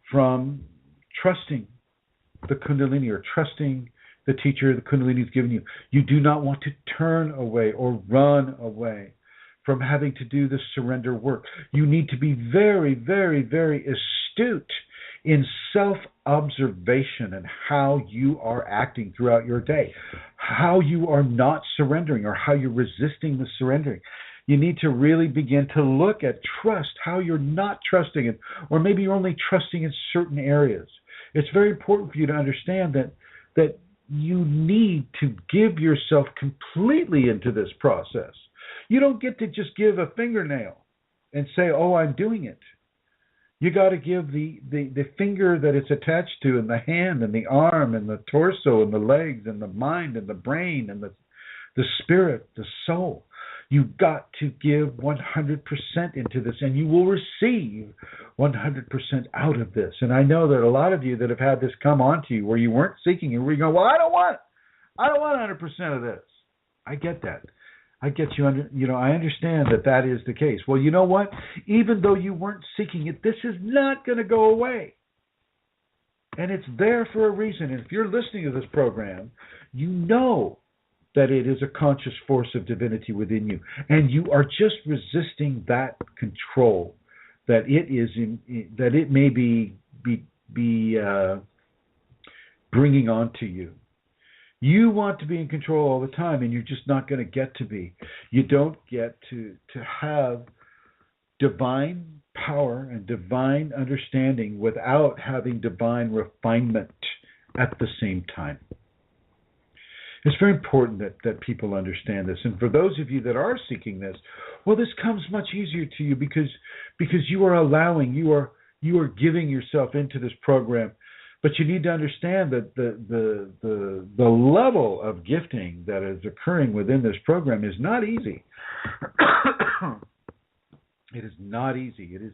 from trusting the Kundalini or trusting the teacher the Kundalini has given you. You do not want to turn away or run away from having to do the surrender work. You need to be very, very, very astute in self-observation and how you are acting throughout your day, how you are not surrendering or how you're resisting the surrendering. You need to really begin to look at trust, how you're not trusting it, or maybe you're only trusting in certain areas. It's very important for you to understand that you need to give yourself completely into this process. You don't get to just give a fingernail and say, oh, I'm doing it. You got to give the finger that it's attached to, and the hand, and the arm, and the torso, and the legs, and the mind, and the brain, and the spirit, the soul. You've got to give 100% into this, and you will receive 100% out of this. And I know that a lot of you that have had this come onto you where you weren't seeking it, where you go, well, I don't want 100% of this. I get that. I get you. I understand that is the case. Well, you know what? Even though you weren't seeking it, this is not going to go away. And it's there for a reason. And if you're listening to this program, you know that it is a conscious force of divinity within you. And you are just resisting that control that it may be bringing onto you. You want to be in control all the time, and you're just not going to get to be. You don't get to have divine power and divine understanding without having divine refinement at the same time. It's very important that people understand this. And for those of you that are seeking this, well, this comes much easier to you because you are allowing, you are giving yourself into this program. But you need to understand that the level of gifting that is occurring within this program is not easy. It is not easy. It is,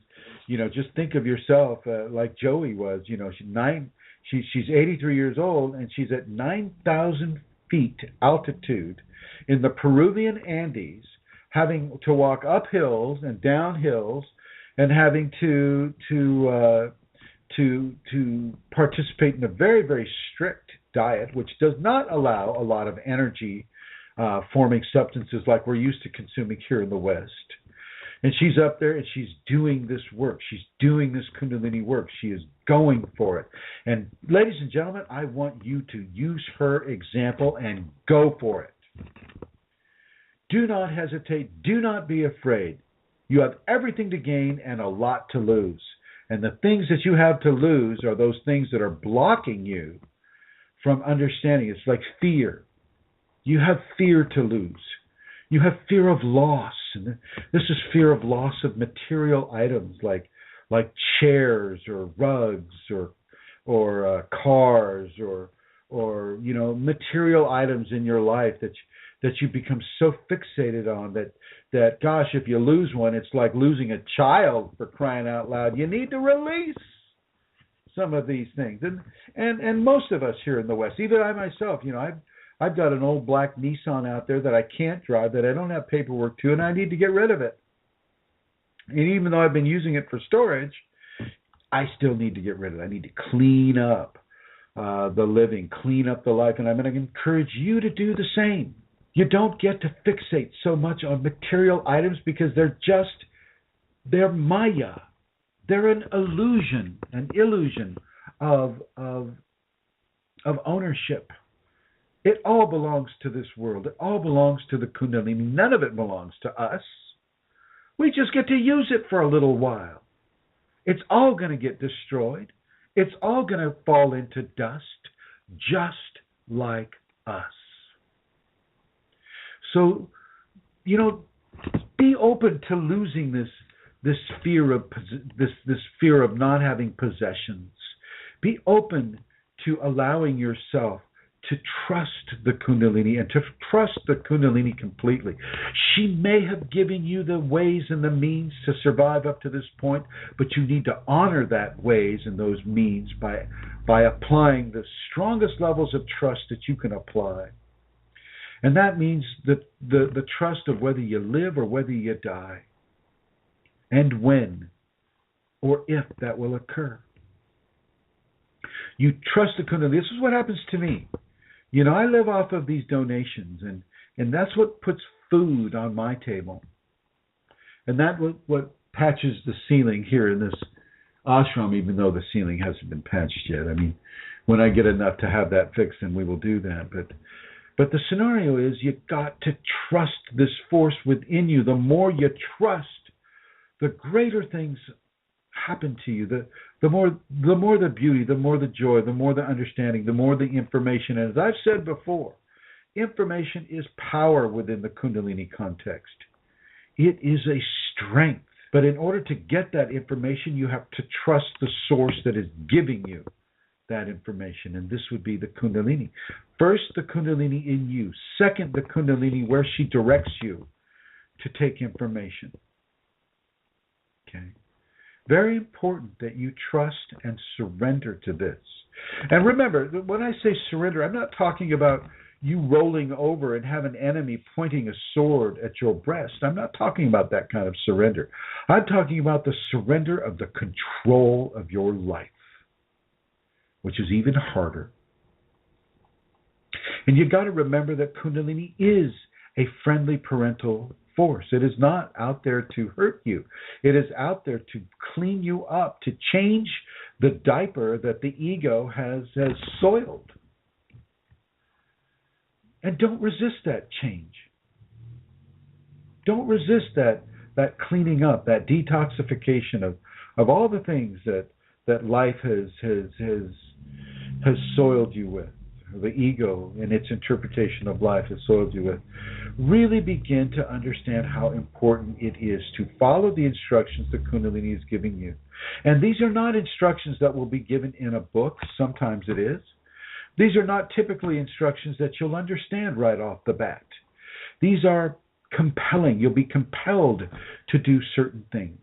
just think of yourself like Joey was. She's 83 years old, and she's at 9,000 feet altitude in the Peruvian Andes, having to walk up hills and down hills, and having to participate in a very, very strict diet, which does not allow a lot of energy forming substances like we're used to consuming here in the West. And she's up there and she's doing this work. She's doing this Kundalini work. She is going for it. And ladies and gentlemen, I want you to use her example and go for it. Do not hesitate. Do not be afraid. You have everything to gain and a lot to lose. And the things that you have to lose are those things that are blocking you from understanding. It's like fear. You have fear to lose. You have fear of loss. And this is fear of loss of material items like chairs or rugs or cars or material items in your life that you become so fixated on that gosh, if you lose one, it's like losing a child, for crying out loud. You need to release some of these things. And most of us here in the West, even I myself, I've got an old black Nissan out there that I can't drive, that I don't have paperwork to, and I need to get rid of it. And even though I've been using it for storage, I still need to get rid of it. I need to clean up the living, clean up the life, and I'm going to encourage you to do the same. You don't get to fixate so much on material items because they're Maya. They're an illusion of ownership. It all belongs to this world. It all belongs to the Kundalini. None of it belongs to us. We just get to use it for a little while. It's all going to get destroyed. It's all going to fall into dust, just like us. So, be open to losing this fear of this fear of not having possessions. Be open to allowing yourself to trust the Kundalini and to trust the Kundalini completely. She may have given you the ways and the means to survive up to this point, but you need to honor that ways and those means by applying the strongest levels of trust that you can apply. And that means the trust of whether you live or whether you die, and when or if that will occur. You trust the Kundalini. This is what happens to me. I live off of these donations, and that's what puts food on my table. And that's what patches the ceiling here in this ashram, even though the ceiling hasn't been patched yet. I mean, when I get enough to have that fixed, then we will do that. But the scenario is you've got to trust this force within you. The more you trust, the greater things happen to you. The more the beauty, the more the joy, the more the understanding, the more the information. And as I've said before, information is power within the Kundalini context. It is a strength. But in order to get that information, you have to trust the source that is giving you that information, and this would be the Kundalini. First, the Kundalini in you. Second, the Kundalini where she directs you to take information. Okay. Very important that you trust and surrender to this. And remember, when I say surrender, I'm not talking about you rolling over and have an enemy pointing a sword at your breast. I'm not talking about that kind of surrender. I'm talking about the surrender of the control of your life, which is even harder. And you've got to remember that Kundalini is a friendly parental force. It is not out there to hurt you. It is out there to clean you up, to change the diaper that the ego has soiled. And don't resist that change. Don't resist that cleaning up, that detoxification of all the things that life has soiled you with. The ego and its interpretation of life has soiled you with. Really begin to understand how important it is to follow the instructions that Kundalini is giving you. And these are not instructions that will be given in a book. Sometimes it is. These are not typically instructions that you'll understand right off the bat. These are compelling. You'll be compelled to do certain things.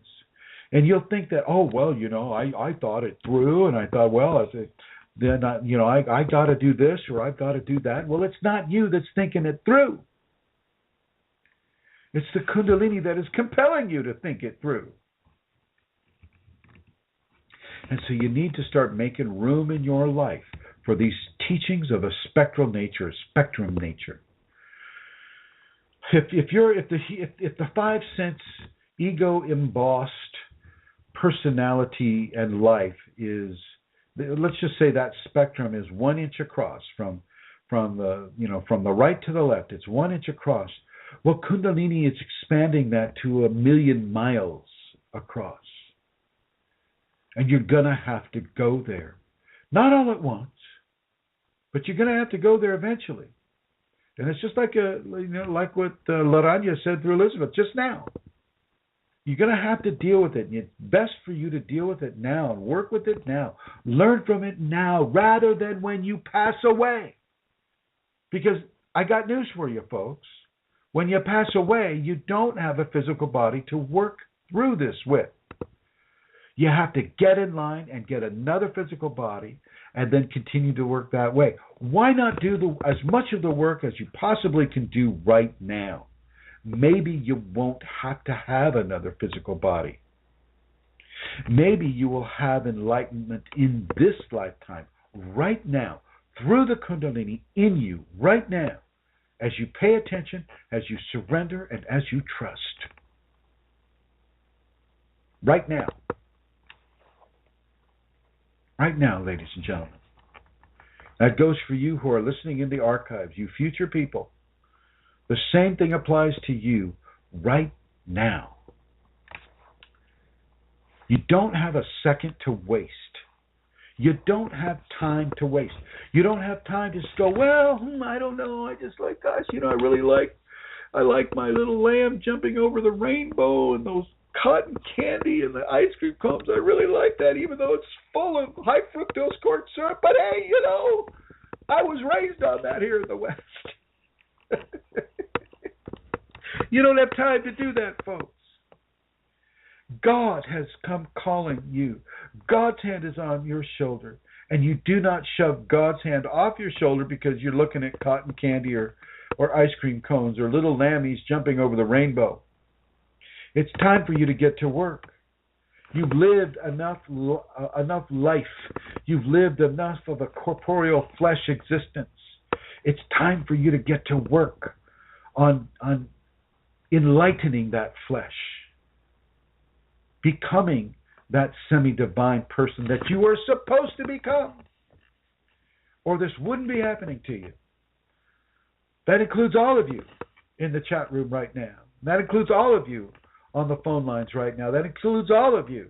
And you'll think that, I thought it through, and I thought, I got to do this or I've got to do that. Well, it's not you that's thinking it through. It's the Kundalini that is compelling you to think it through. And so you need to start making room in your life for these teachings of a spectral nature, a spectrum nature. If the 5 cents ego embossed personality and life is, let's just say that spectrum is 1 inch across from the right to the left. It's 1 inch across. Well, Kundalini is expanding that to 1,000,000 miles across. And you're going to have to go there. Not all at once, but you're going to have to go there eventually. And it's just like like what Laranja said through Elizabeth just now. You're going to have to deal with it. And it's best for you to deal with it now and work with it now. Learn from it now rather than when you pass away. Because I got news for you, folks. When you pass away, you don't have a physical body to work through this with. You have to get in line and get another physical body and then continue to work that way. Why not do as much of the work as you possibly can do right now? Maybe you won't have to have another physical body. Maybe you will have enlightenment in this lifetime, right now, through the Kundalini in you, right now, as you pay attention, as you surrender, and as you trust. Right now. Right now, ladies and gentlemen. That goes for you who are listening in the archives, you future people. The same thing applies to you right now. You don't have a second to waste. You don't have time to waste. You don't have time to just go, well, I don't know. I just like, gosh, I like my little lamb jumping over the rainbow and those cotton candy and the ice cream cones. I really like that, even though it's full of high fructose corn syrup. But hey, I was raised on that here in the West. You don't have time to do that, folks. God has come calling you. God's hand is on your shoulder, and you do not shove God's hand off your shoulder because you're looking at cotton candy or ice cream cones or little lammies jumping over the rainbow. It's time for you to get to work. You've lived enough life. You've lived enough of a corporeal flesh existence. It's time for you to get to work on enlightening that flesh, becoming that semi-divine person that you are supposed to become, or this wouldn't be happening to you. That includes all of you in the chat room right now. That includes all of you on the phone lines right now. That includes all of you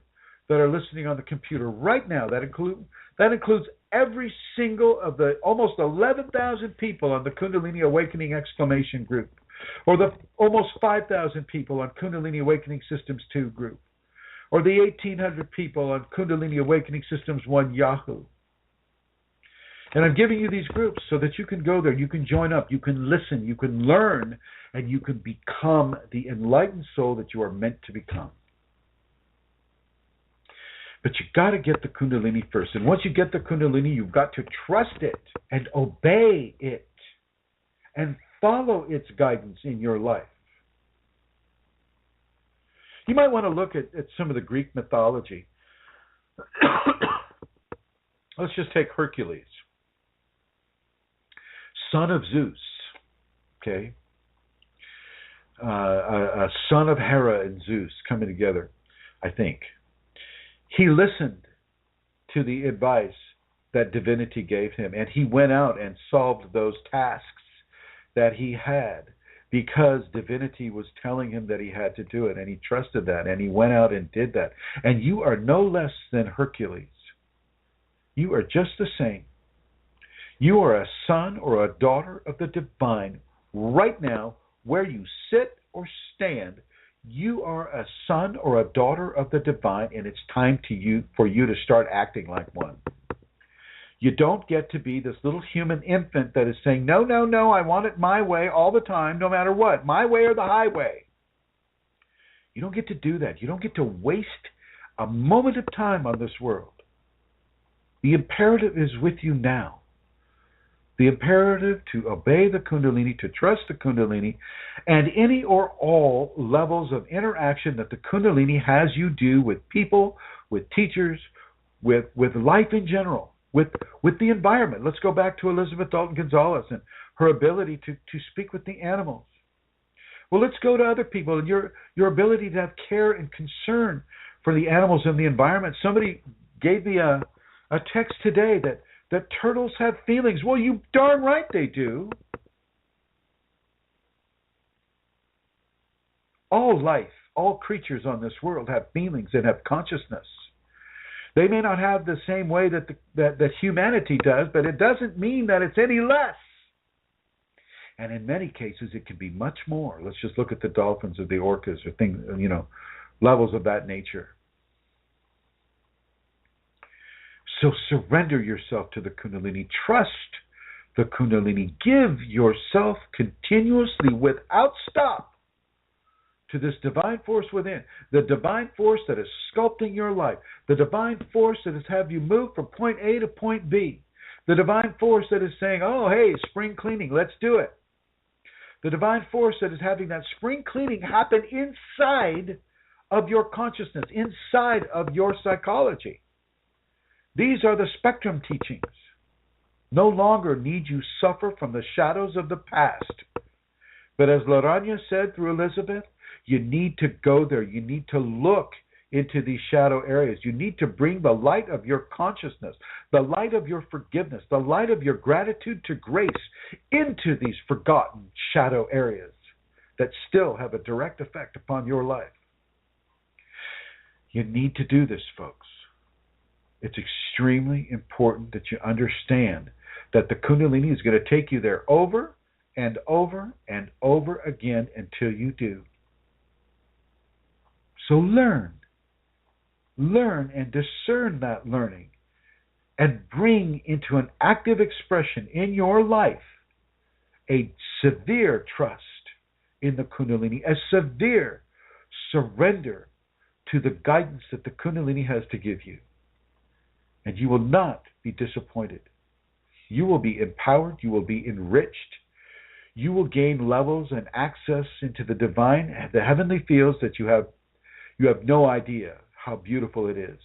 that are listening on the computer right now. That includes every single of the almost 11,000 people on the Kundalini Awakening Exclamation group, or the almost 5,000 people on Kundalini Awakening Systems 2 group, or the 1,800 people on Kundalini Awakening Systems 1 Yahoo. And I'm giving you these groups so that you can go there, you can join up, you can listen, you can learn, and you can become the enlightened soul that you are meant to become. But you got to get the Kundalini first. And once you get the Kundalini, you've got to trust it and obey it and follow its guidance in your life. You might want to look at some of the Greek mythology. Let's just take Hercules, son of Zeus, okay? A son of Hera and Zeus coming together, I think. He listened to the advice that divinity gave him, and he went out and solved those tasks that he had because divinity was telling him that he had to do it, and he trusted that, and he went out and did that. And you are no less than Hercules. You are just the same. You are a son or a daughter of the divine right now, where you sit or stand. You are a son or a daughter of the divine, and it's time for you to start acting like one. You don't get to be this little human infant that is saying, no, no, no, I want it my way all the time, no matter what, my way or the highway. You don't get to do that. You don't get to waste a moment of time on this world. The imperative is with you now. The imperative to obey the Kundalini, to trust the Kundalini, and any or all levels of interaction that the Kundalini has you do with people, with teachers, with life in general, with the environment. Let's go back to Elizabeth Dalton Gonzalez and her ability to speak with the animals. Well, let's go to other people and your ability to have care and concern for the animals and the environment. Somebody gave me a text today that turtles have feelings. Well, you darn right they do. All life, all creatures on this world have feelings and have consciousness. They may not have the same way that humanity does, but it doesn't mean that it's any less. And in many cases, it can be much more. Let's just look at the dolphins or the orcas or things, levels of that nature. So surrender yourself to the Kundalini. Trust the Kundalini. Give yourself continuously, without stop, to this divine force within, the divine force that is sculpting your life, the divine force that is having you move from point A to point B, the divine force that is saying, oh, hey, spring cleaning, let's do it. The divine force that is having that spring cleaning happen inside of your consciousness, inside of your psychology. These are the spectrum teachings. No longer need you suffer from the shadows of the past. But as Laranya said through Elizabeth, you need to go there. You need to look into these shadow areas. You need to bring the light of your consciousness, the light of your forgiveness, the light of your gratitude to grace into these forgotten shadow areas that still have a direct effect upon your life. You need to do this, folks. It's extremely important that you understand that the Kundalini is going to take you there over and over and over again until you do. So learn and discern that learning and bring into an active expression in your life a severe trust in the Kundalini, a severe surrender to the guidance that the Kundalini has to give you. And you will not be disappointed. You will be empowered. You will be enriched. You will gain levels and access into the divine, the heavenly fields that you have no idea how beautiful it is.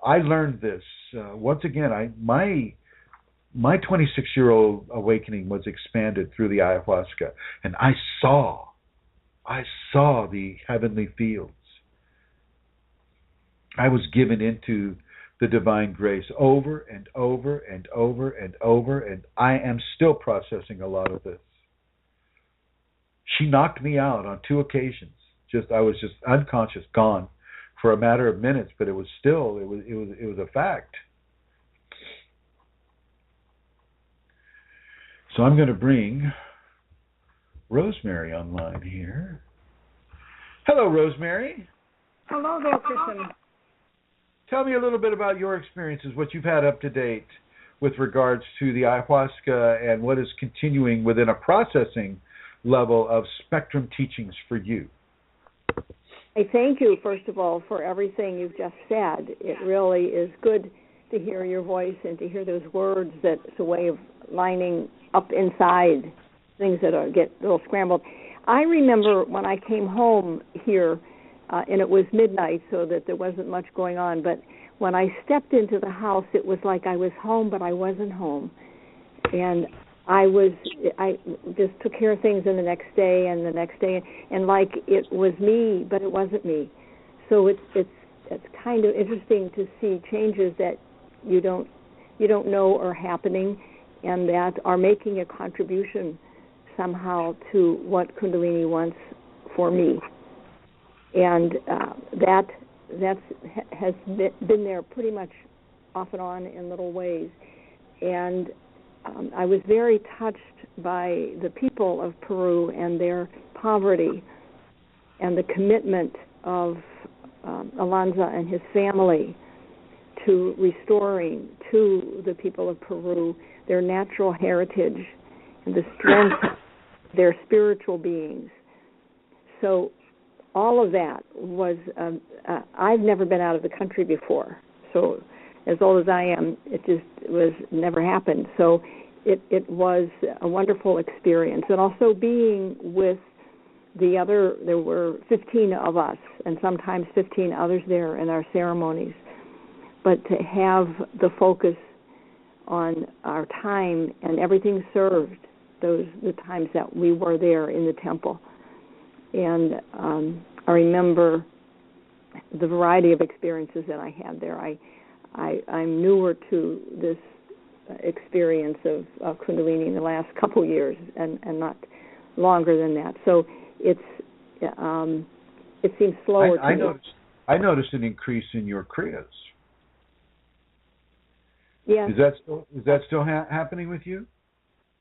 I learned this once again. My 26-year-old awakening was expanded through the ayahuasca, and I saw the heavenly fields. I was given into the divine grace over and over and over and over, and I am still processing a lot of this. She knocked me out on 2 occasions. I was just unconscious, gone for a matter of minutes, but it was a fact. So I'm going to bring Rosemary online here. Hello, Rosemary. Hello there, Christian. Tell me a little bit about your experiences, what you've had up to date with regards to the ayahuasca and what is continuing within a processing level of spectrum teachings for you. I thank you, first of all, for everything you've just said. It really is good to hear your voice and to hear those words. That's a way of lining up inside things that get a little scrambled. I remember when I came home here, and it was midnight, so that there wasn't much going on, but when I stepped into the house, it was like I was home, but I wasn't home. And I just took care of things in the next day and the next day, and like it was me, but it wasn't me. So it's kind of interesting to see changes that you don't know are happening, and that are making a contribution somehow to what Kundalini wants for me. And that has been there pretty much off and on in little ways. And I was very touched by the people of Peru and their poverty and the commitment of Alonza and his family to restoring to the people of Peru their natural heritage and the strength of their spiritual beings. So all of that was, I've never been out of the country before. So as old as I am, it never happened. So it was a wonderful experience. And also being with there were 15 of us, and sometimes 15 others there in our ceremonies. But to have the focus on our time and everything served, the times that we were there in the temple. And I remember the variety of experiences that I had there. I'm newer to this experience of Kundalini in the last couple of years, and not longer than that. So it seems slower to me. I noticed an increase in your kriyas. Yes. Is that still happening with you?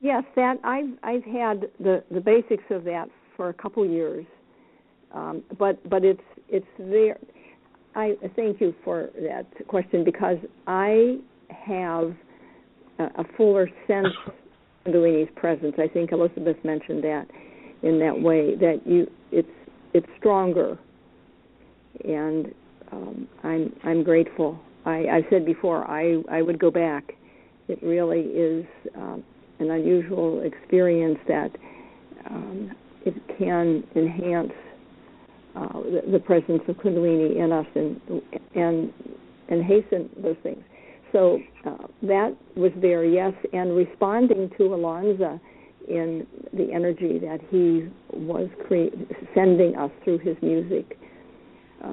Yes, that I've had the basics of that for a couple years, but it's there. I thank you for that question, because I have a fuller sense of Kundalini's presence. I think Elizabeth mentioned that in that way, that it's stronger, and I'm grateful. I said before I would go back. It really is an unusual experience that it can enhance the presence of Kundalini in us and hasten those things. So that was there, yes, and responding to Alonza in the energy that he was sending us through his music.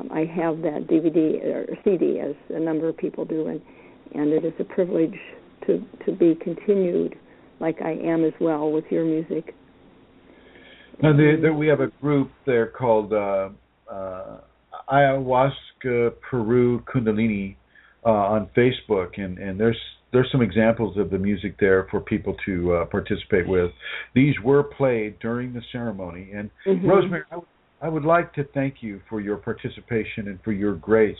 I have that DVD or CD, as a number of people do, and it is a privilege to be continued, like I am as well, with your music. Now, we have a group there called Ayahuasca Peru Kundalini on Facebook, and there's some examples of the music there for people to participate with. These were played during the ceremony, and Rosemary, I would like to thank you for your participation and for your grace.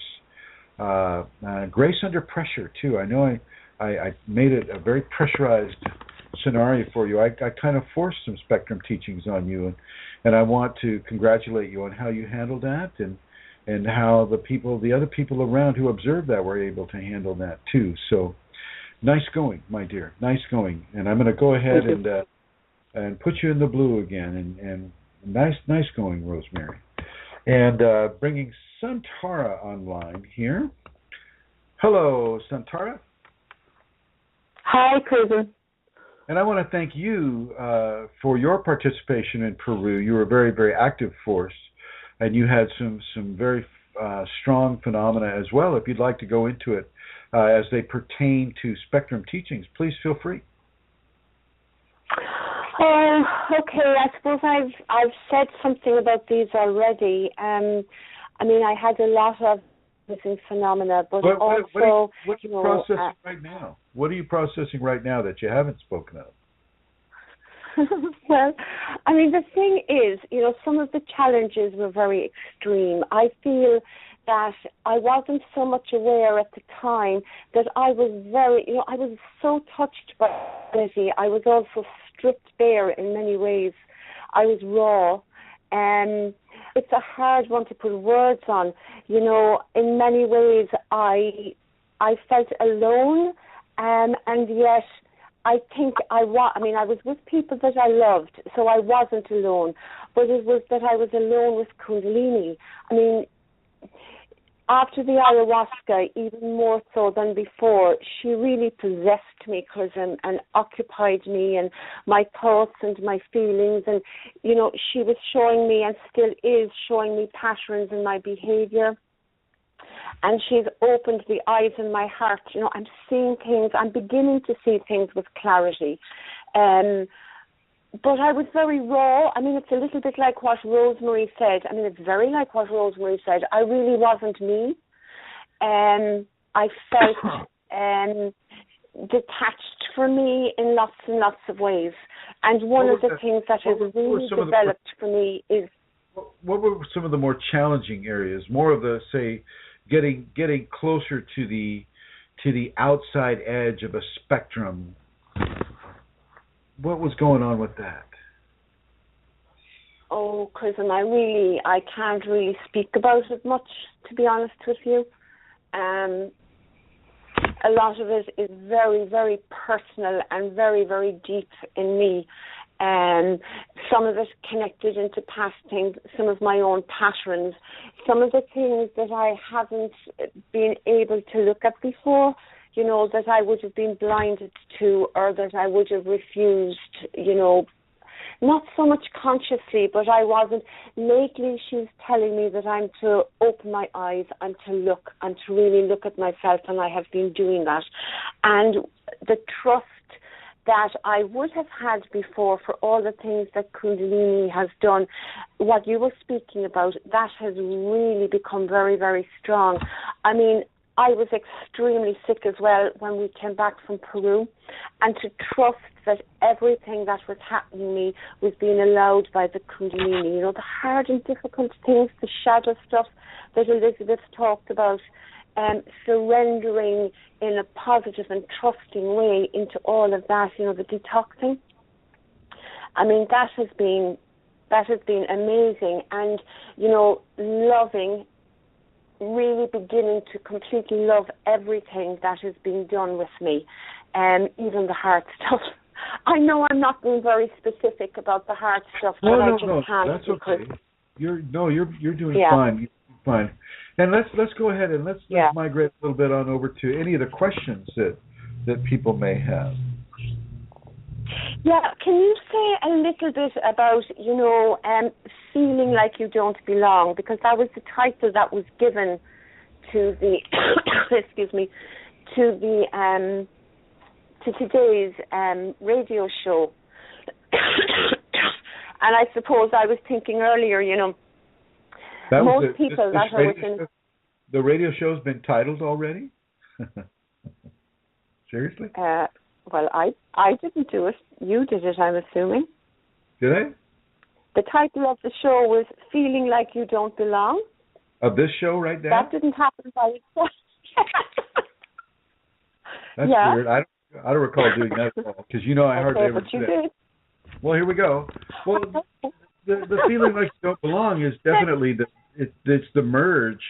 Grace under pressure, too. I know I made it a very pressurized scenario for you. I kind of forced some spectrum teachings on you, and I want to congratulate you on how you handled that, and how the other people around who observed that were able to handle that, too. So, nice going, my dear. Nice going. And I'm going to go ahead and put you in the blue again, and nice going, Rosemary. And bringing Santara online here. Hello, Santara. Hi, Cousin. And I want to thank you for your participation in Peru. You were a very, very active force, and you had some very strong phenomena as well. If you'd like to go into it as they pertain to spectrum teachings, please feel free. Okay, I suppose I've said something about these already. I mean, I had a lot of missing phenomena, but what also... What are you processing right now? What are you processing right now that you haven't spoken of? Well, I mean, the thing is, some of the challenges were very extreme. I feel that I wasn't so much aware at the time that I was I was so touched by energy. I was also stripped bare in many ways. I was raw. It's a hard one to put words on. In many ways I felt alone, and yet I think I was with people that I loved, so I wasn't alone. But it was that I was alone with Kundalini. I mean, after the ayahuasca, even more so than before, she really possessed me, cousin, and occupied me and my thoughts and my feelings. And, she was showing me, and still is showing me, patterns in my behavior. And she's opened the eyes in my heart. I'm seeing things. I'm beginning to see things with clarity. But I was very raw. I mean, it's a little bit like what Rosemary said. I mean, it's very like what Rosemary said. I really wasn't me. I felt detached from me in lots and lots of ways. And one of the things that has really developed for me is... What were some of the more challenging areas? More of the, say, getting closer to the outside edge of a spectrum. What was going on with that? Oh, cousin, I can't really speak about it much, to be honest with you. A lot of it is very, very personal and very, very deep in me. Some of it connected into past things, some of my own patterns, some of the things that I haven't been able to look at before, that I would have been blinded to, or that I would have refused, not so much consciously, but I wasn't. Lately, she's telling me that I'm to open my eyes and to look and to really look at myself, and I have been doing that. And the trust that I would have had before for all the things that Kundalini has done, what you were speaking about, that has really become very, very strong. I mean, I was extremely sick as well when we came back from Peru, and to trust that everything that was happening to me was being allowed by the Kundalini. You know, the hard and difficult things, the shadow stuff that Elizabeth talked about, surrendering in a positive and trusting way into all of that, you know, the detoxing. I mean, that has been amazing, and, you know, loving, really beginning to completely love everything that is being done with me, even the hard stuff. I know I'm not being very specific about the hard stuff, but I just can't. That's okay. You're doing fine. You're fine. And let's go ahead and let's migrate a little bit on over to any of the questions that people may have. Yeah, can you say a little bit about, you know, feeling like you don't belong? Because that was the title that was given to the, excuse me, to the to today's radio show. And I suppose I was thinking earlier, you know, most people that are within... The radio show's been titled already? Seriously? Well, I didn't do it. You did it, I'm assuming. Did I? The title of the show was Feeling Like You Don't Belong. Of this show right now? That didn't happen by itself. That's weird. I don't recall doing that at all, because, you know, I hardly ever but you did. Well, here we go. Well, the feeling like you don't belong is definitely it's the merge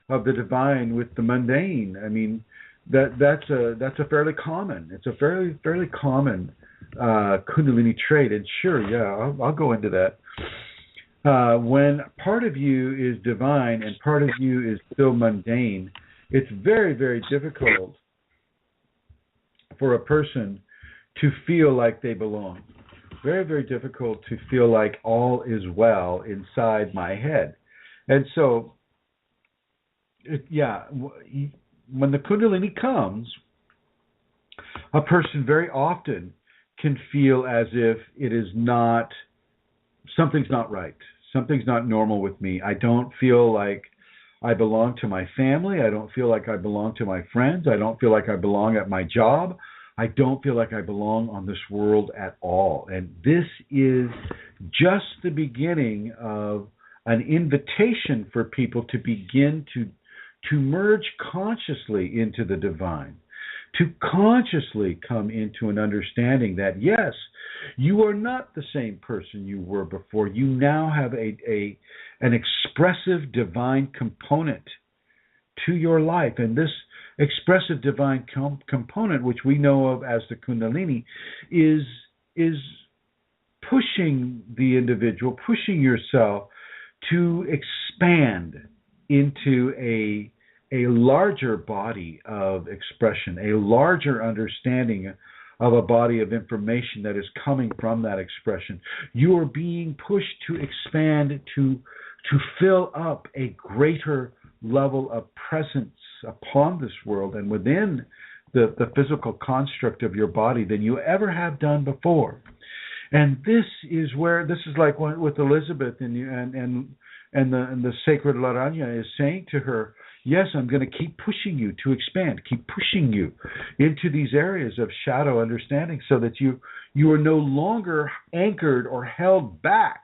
of the divine with the mundane. I mean, that's a fairly common. It's a fairly common Kundalini trait. And sure, yeah, I'll go into that. When part of you is divine and part of you is still mundane, it's very, very difficult for a person to feel like they belong. Very, very difficult to feel like all is well inside my head. And so, when the Kundalini comes, a person very often can feel as if it is not, something's not right. Something's not normal with me. I don't feel like I belong to my family. I don't feel like I belong to my friends. I don't feel like I belong at my job. I don't feel like I belong on this world at all. And this is just the beginning of an invitation for people to begin to merge consciously into the divine, to consciously come into an understanding that, yes, you are not the same person you were before. You now have an expressive divine component to your life. And this expressive divine component, which we know of as the Kundalini, is pushing the individual, pushing yourself to expand into a larger body of expression, a larger understanding of a body of information that is coming from that expression. You are being pushed to expand, to fill up a greater level of presence upon this world and within the physical construct of your body than you ever have done before. And this is like with Elizabeth and the sacred Laranya is saying to her, yes, I'm going to keep pushing you to expand, keep pushing you into these areas of shadow understanding so that you are no longer anchored or held back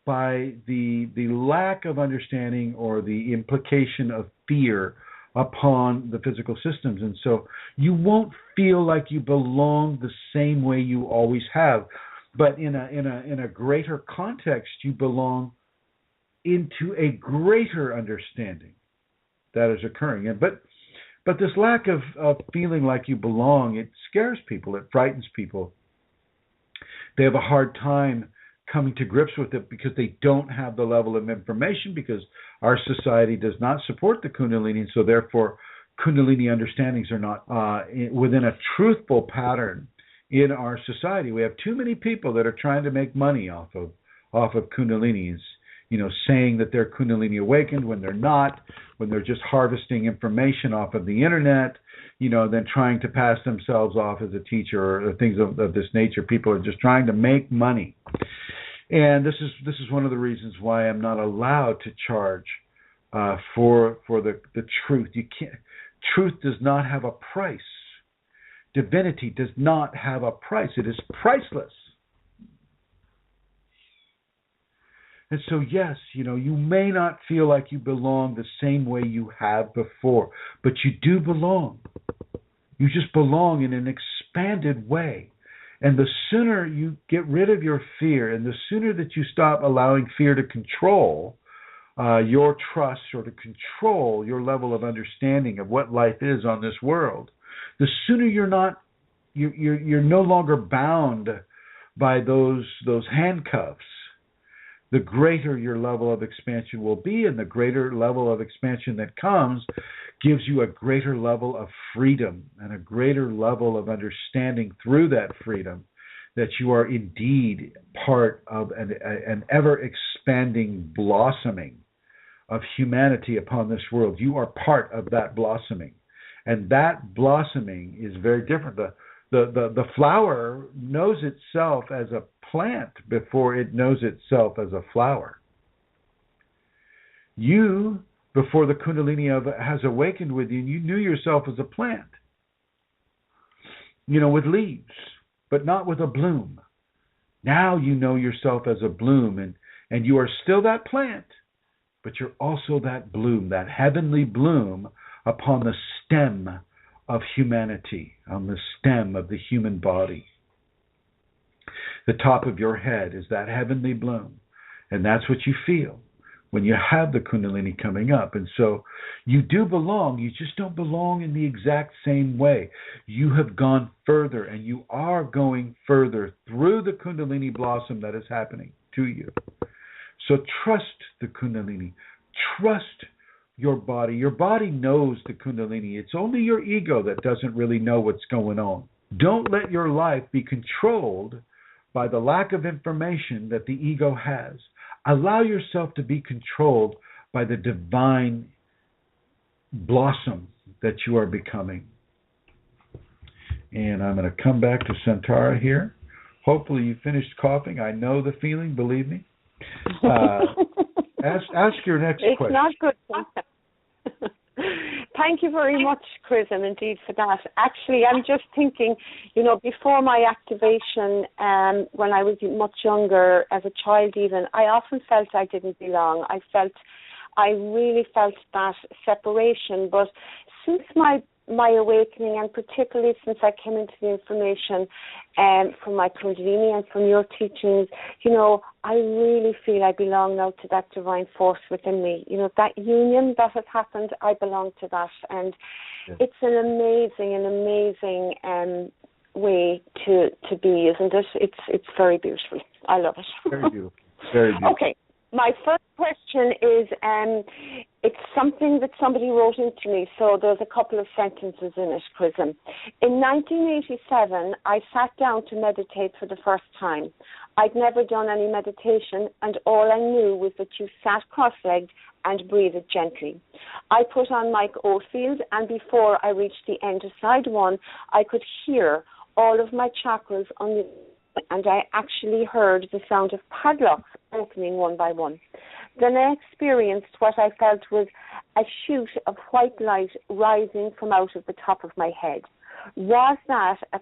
by the lack of understanding or the implication of fear upon the physical systems. And so you won't feel like you belong the same way you always have, but in a greater context, you belong into a greater understanding that is occurring. But this lack of feeling like you belong, it scares people, it frightens people. They have a hard time coming to grips with it because they don't have the level of information, because our society does not support the Kundalini, and so therefore Kundalini understandings are not within a truthful pattern in our society. We have too many people that are trying to make money off of Kundalinis, saying that they're Kundalini awakened when they're not, when they're just harvesting information off of the internet, then trying to pass themselves off as a teacher or things of this nature. People are just trying to make money. And this is one of the reasons why I'm not allowed to charge for the truth. You can't. Truth does not have a price. Divinity does not have a price. It is priceless. And so, yes, you may not feel like you belong the same way you have before, but you do belong. You just belong in an expanded way. And the sooner you get rid of your fear, and the sooner that you stop allowing fear to control your trust or to control your level of understanding of what life is on this world, the sooner you're no longer bound by those handcuffs, the greater your level of expansion will be, and the greater level of expansion that comes gives you a greater level of freedom and a greater level of understanding through that freedom that you are indeed part of an ever-expanding blossoming of humanity upon this world. You are part of that blossoming. And that blossoming is very different. The flower knows itself as a plant before it knows itself as a flower. You, before the Kundalini has awakened with you knew yourself as a plant, with leaves, but not with a bloom. Now you know yourself as a bloom, and you are still that plant, but you're also that bloom, that heavenly bloom upon the stem of humanity, on the stem of the human body. The top of your head is that heavenly bloom, and that's what you feel when you have the Kundalini coming up. And so you do belong, you just don't belong in the exact same way. You have gone further, and you are going further through the Kundalini blossom that is happening to you. So trust the Kundalini. Trust your body. Your body knows the Kundalini. It's only your ego that doesn't really know what's going on. Don't let your life be controlled by the lack of information that the ego has. Allow yourself to be controlled by the divine blossom that you are becoming. And I'm going to come back to Santara here. Hopefully you finished coughing. I know the feeling, believe me. Ask your next question. It's not good. Thank you very much, Chris, and indeed for that. Actually, I'm just thinking, before my activation, when I was much younger, as a child even, I often felt I didn't belong. I really felt that separation. But since my awakening, and particularly since I came into the information from my Kundalini and from your teachings, I really feel I belong now to that divine force within me. That union that has happened, I belong to that. And it's an amazing way to be, isn't it? It's very beautiful. I love it. Very beautiful. Very beautiful. Okay. My first question is, it's something that somebody wrote into me, so there's a couple of sentences in it, Chrism. In 1987, I sat down to meditate for the first time. I'd never done any meditation, and all I knew was that you sat cross-legged and breathed gently. I put on Mike Oldfield, and before I reached the end of side one, I could hear all of my chakras on the, and I actually heard the sound of padlocks opening one by one. Then I experienced what I felt was a shoot of white light rising from out of the top of my head. Was that a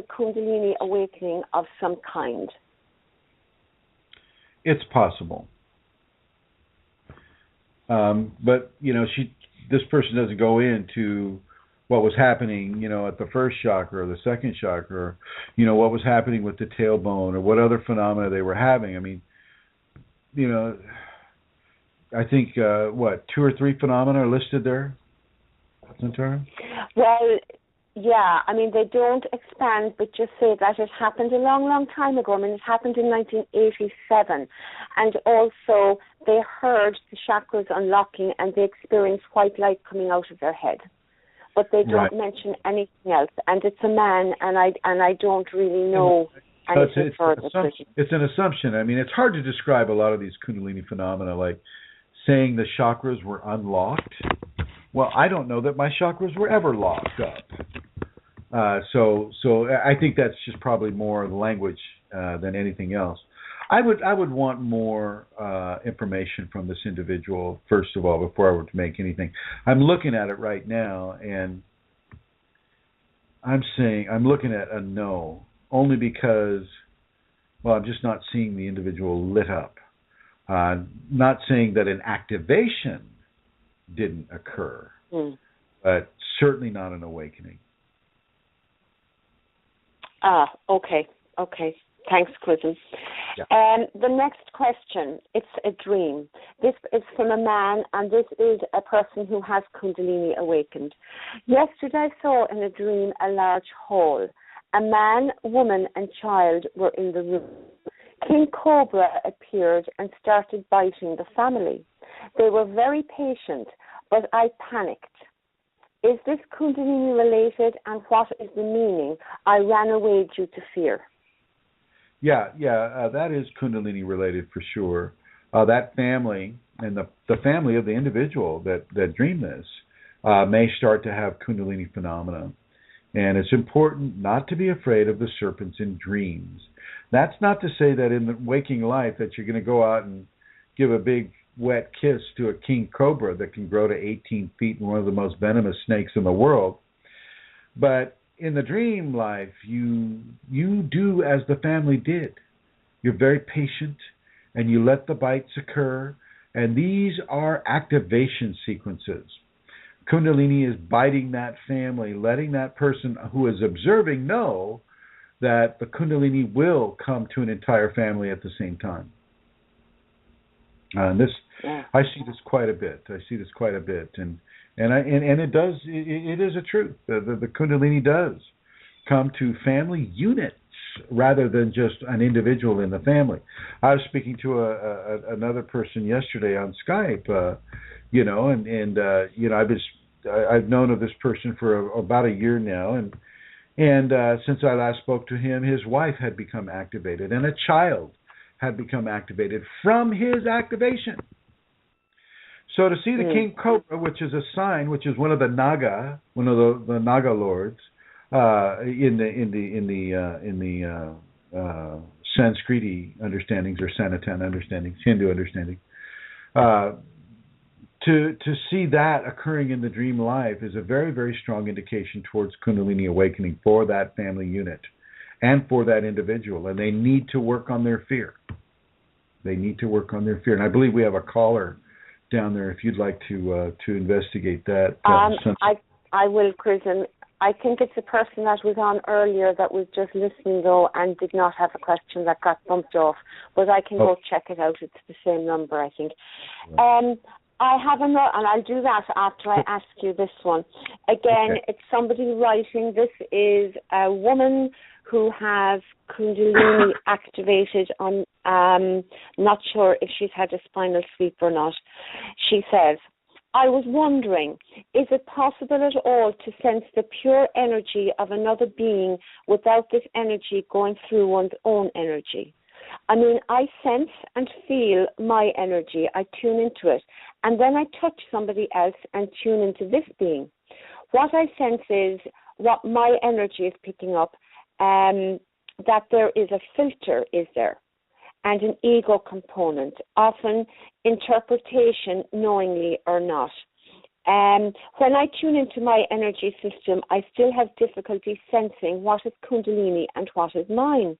Kundalini awakening of some kind? It's possible. But, this person doesn't go into what was happening, at the first chakra or the second chakra, or, what was happening with the tailbone or what other phenomena they were having. I mean, I think, 2 or 3 phenomena are listed there, Santara? Well, yeah, I mean, they don't expand, but just say that it happened a long, long time ago. I mean, it happened in 1987. And also, they heard the chakras unlocking and they experienced white light coming out of their head. but they don't mention anything else. And it's a man, and I don't really know anything further. It's an assumption. I mean, it's hard to describe a lot of these Kundalini phenomena, like saying the chakras were unlocked. Well, I don't know that my chakras were ever locked up. So I think that's just probably more language than anything else. I would want more information from this individual, first of all, before I were to make anything. I'm looking at it right now, and I'm looking at a no, only because, well, I'm just not seeing the individual lit up. Not saying that an activation didn't occur, but certainly not an awakening. Okay. Thanks, Kristen. Yeah. The next question, it's a dream. This is from a man, and this is a person who has Kundalini awakened. Yesterday I saw in a dream a large hall. A man, woman, and child were in the room. King Cobra appeared and started biting the family. They were very patient, but I panicked. Is this Kundalini related, and what is the meaning? I ran away due to fear. Yeah, that is Kundalini related for sure. That family and the family of the individual that dreamed this may start to have Kundalini phenomena. And it's important not to be afraid of the serpents in dreams. That's not to say that in the waking life that you're going to go out and give a big wet kiss to a king cobra that can grow to 18 feet and one of the most venomous snakes in the world. But in the dream life, you do as the family did. You're very patient, and you let the bites occur, and these are activation sequences. Kundalini is biting that family, letting that person who is observing know that the Kundalini will come to an entire family at the same time. I see this quite a bit. And it does. It is a truth. The Kundalini does come to family units rather than just an individual in the family. I was speaking to another person yesterday on Skype, I've known of this person for about a year now, and since I last spoke to him, his wife had become activated, and a child had become activated from his activation. So to see the King Cobra, which is a sign, which is one of the Naga lords, in the Sanskriti understandings or Sanatana understandings, Hindu understanding, to see that occurring in the dream life is a very, very strong indication towards Kundalini awakening for that family unit and for that individual, and they need to work on their fear. And I believe we have a caller down there if you'd like to investigate that. I will, Kristen. I think it's a person that was on earlier that was just listening, though, and did not have a question that got bumped off. But I can go check it out. It's the same number, I think. I have another, and I'll do that after I ask you this one. Again, It's somebody writing. This is a woman who has Kundalini activated on, not sure if she's had a spinal sweep or not. She says, I was wondering, is it possible at all to sense the pure energy of another being without this energy going through one's own energy? I mean, I sense and feel my energy. I tune into it. And then I touch somebody else and tune into this being. What I sense is what my energy is picking up, that there is a filter, is there, and an ego component, often interpretation knowingly or not. When I tune into my energy system, I still have difficulty sensing what is Kundalini and what is mine.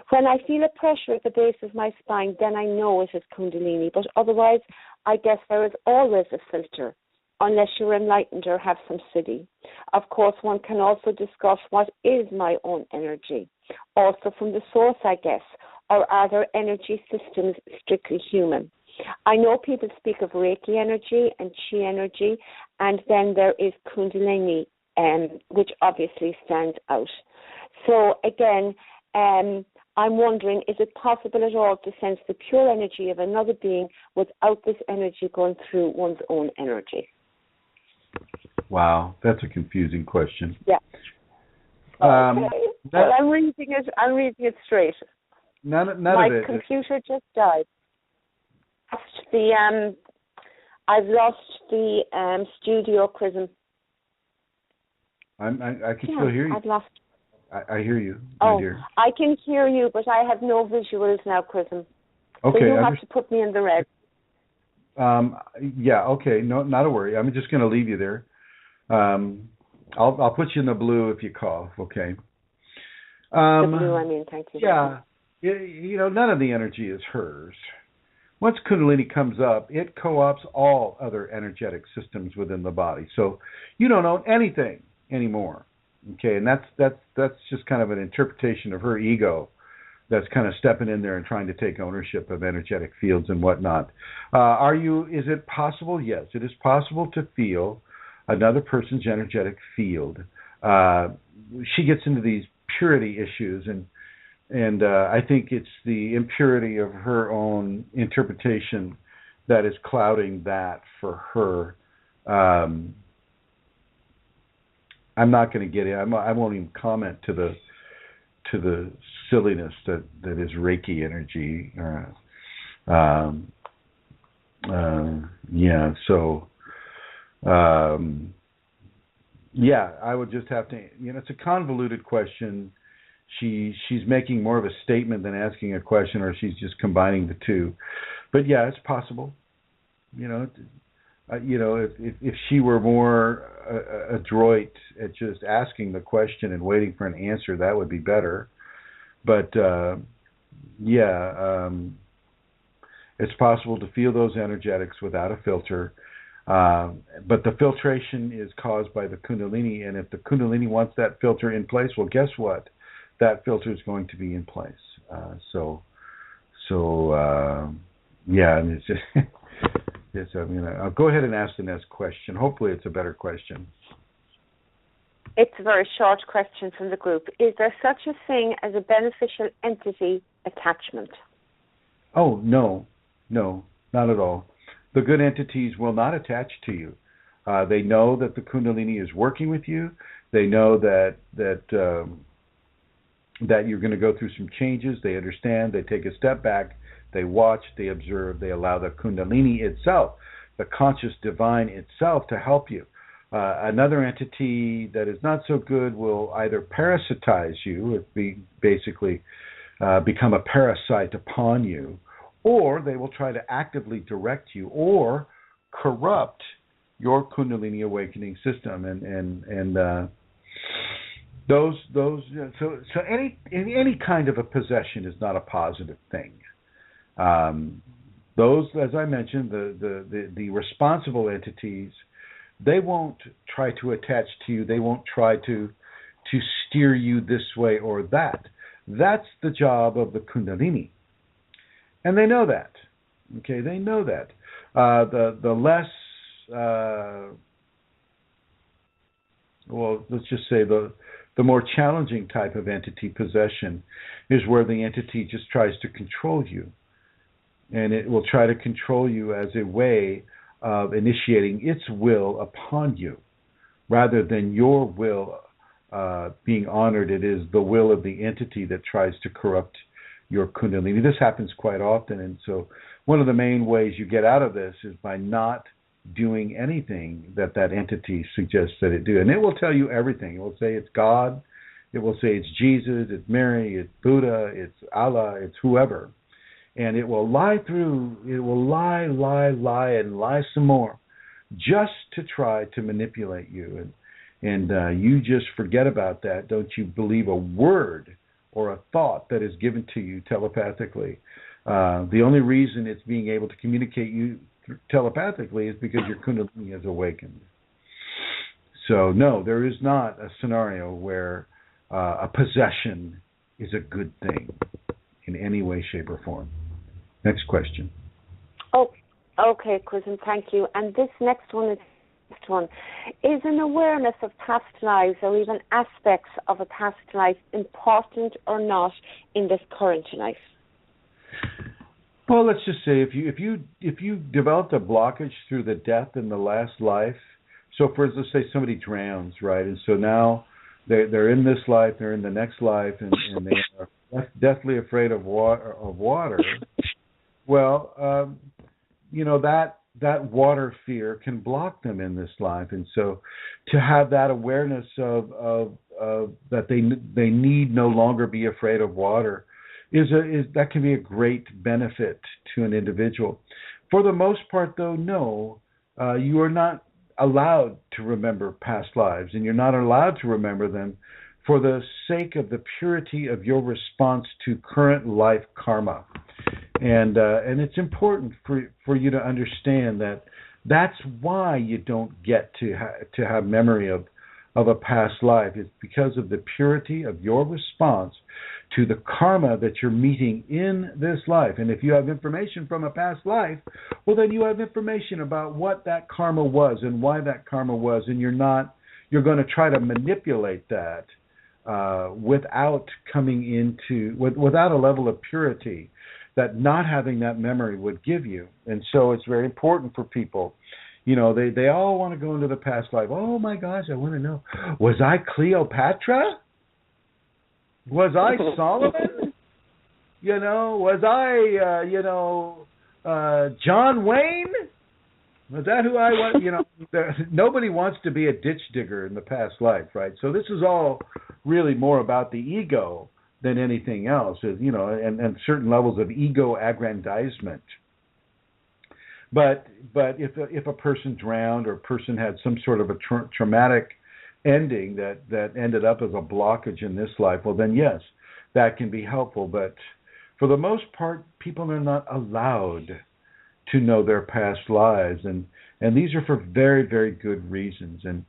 When I feel a pressure at the base of my spine, then I know it is Kundalini, but otherwise, I guess there is always a filter, unless you're enlightened or have some siddhi. Of course, one can also discuss what is my own energy, also from the source, I guess, or are there energy systems strictly human? I know people speak of Reiki energy and Chi energy, and then there is Kundalini, which obviously stands out. So again, I'm wondering, is it possible at all to sense the pure energy of another being without this energy going through one's own energy? Wow, that's a confusing question. Yeah. Well, I'm reading it straight. None of it. My computer just died. I've lost the studio prism. I can still hear you. I've lost. I hear you, my dear. I can hear you, but I have no visuals now, Prism. Okay. So you have to put me in the red. Yeah. Okay. No, not a worry. I'm just going to leave you there. I'll put you in the blue if you cough. Okay. The blue, I mean. Thank you. Yeah. None of the energy is hers. Once Kundalini comes up, it co-opts all other energetic systems within the body. So you don't own anything anymore. Okay, and that's just kind of an interpretation of her ego that's kind of stepping in there and trying to take ownership of energetic fields and whatnot. Is it possible? Yes, it is possible to feel another person's energetic field. She gets into these purity issues, and I think it's the impurity of her own interpretation that is clouding that for her. I'm not going to get in. I won't even comment to the silliness that is Reiki energy. Yeah. So, yeah, I would just have to. It's a convoluted question. She's making more of a statement than asking a question, or she's just combining the two. But yeah, it's possible. If she were more adroit at just asking the question and waiting for an answer, that would be better. But it's possible to feel those energetics without a filter. But the filtration is caused by the Kundalini, and if the Kundalini wants that filter in place, well, guess what? That filter is going to be in place. Yeah, and it's just. Yes, I'll go ahead and ask the next question. Hopefully it's a better question. It's a very short question from the group. Is there such a thing as a beneficial entity attachment? Oh, no, not at all. The good entities will not attach to you. They know that the Kundalini is working with you. They know that you're going to go through some changes. They understand. They take a step back. They watch, they observe, they allow the Kundalini itself, the conscious divine itself, to help you. Another entity that is not so good will either parasitize you, basically become a parasite upon you, or they will try to actively direct you or corrupt your Kundalini awakening system. So any kind of a possession is not a positive thing. Those, as I mentioned, the responsible entities, they won't try to attach to you. They won't try to steer you this way or that. That's the job of the Kundalini, and they know that. Okay, they know that. The less, let's just say the more challenging type of entity possession is where the entity just tries to control you. And it will try to control you as a way of initiating its will upon you. Rather than your will being honored, it is the will of the entity that tries to corrupt your Kundalini. This happens quite often, and so one of the main ways you get out of this is by not doing anything that entity suggests that it do. And it will tell you everything. It will say it's God. It will say it's Jesus, it's Mary, it's Buddha, it's Allah, it's whoever. And it will lie through, it will lie, and lie some more, just to try to manipulate you. And you just forget about that. Don't you believe a word or a thought that is given to you telepathically. The only reason it's being able to communicate you telepathically is because your Kundalini is awakened. So no, there is not a scenario where a possession is a good thing in any way, shape, or form. Next question. Oh, okay, Kristen, thank you. And this next one is Is an awareness of past lives or even aspects of a past life important or not in this current life? Well, let's just say if you developed a blockage through the death in the last life, So for, let's say somebody drowns, right? And so now they're in this life, they're in the next life, and they are deathly afraid of water. Well, that water fear can block them in this life, and so to have that awareness of that they need no longer be afraid of water is that can be a great benefit to an individual. For the most part, though, no, you are not allowed to remember past lives, and you're not allowed to remember them for the sake of the purity of your response to current life karma. And it's important for you to understand that that's why you don't get to have memory of a past life. It's because of the purity of your response to the karma that you're meeting in this life. And if you have information from a past life, well, then you have information about what that karma was and why that karma was, and you're going to try to manipulate that without a level of purity that not having that memory would give you. And so it's very important for people. They all want to go into the past life. Oh my gosh, I want to know, was I Cleopatra? Was I Solomon? Was I, John Wayne? Was that who I was? Nobody wants to be a ditch digger in the past life, right? So this is all really more about the ego than anything else, and certain levels of ego aggrandizement. But if a person drowned or a person had some sort of a traumatic ending that ended up as a blockage in this life, well then yes, that can be helpful. But for the most part, people are not allowed to know their past lives, and these are for very, very good reasons. And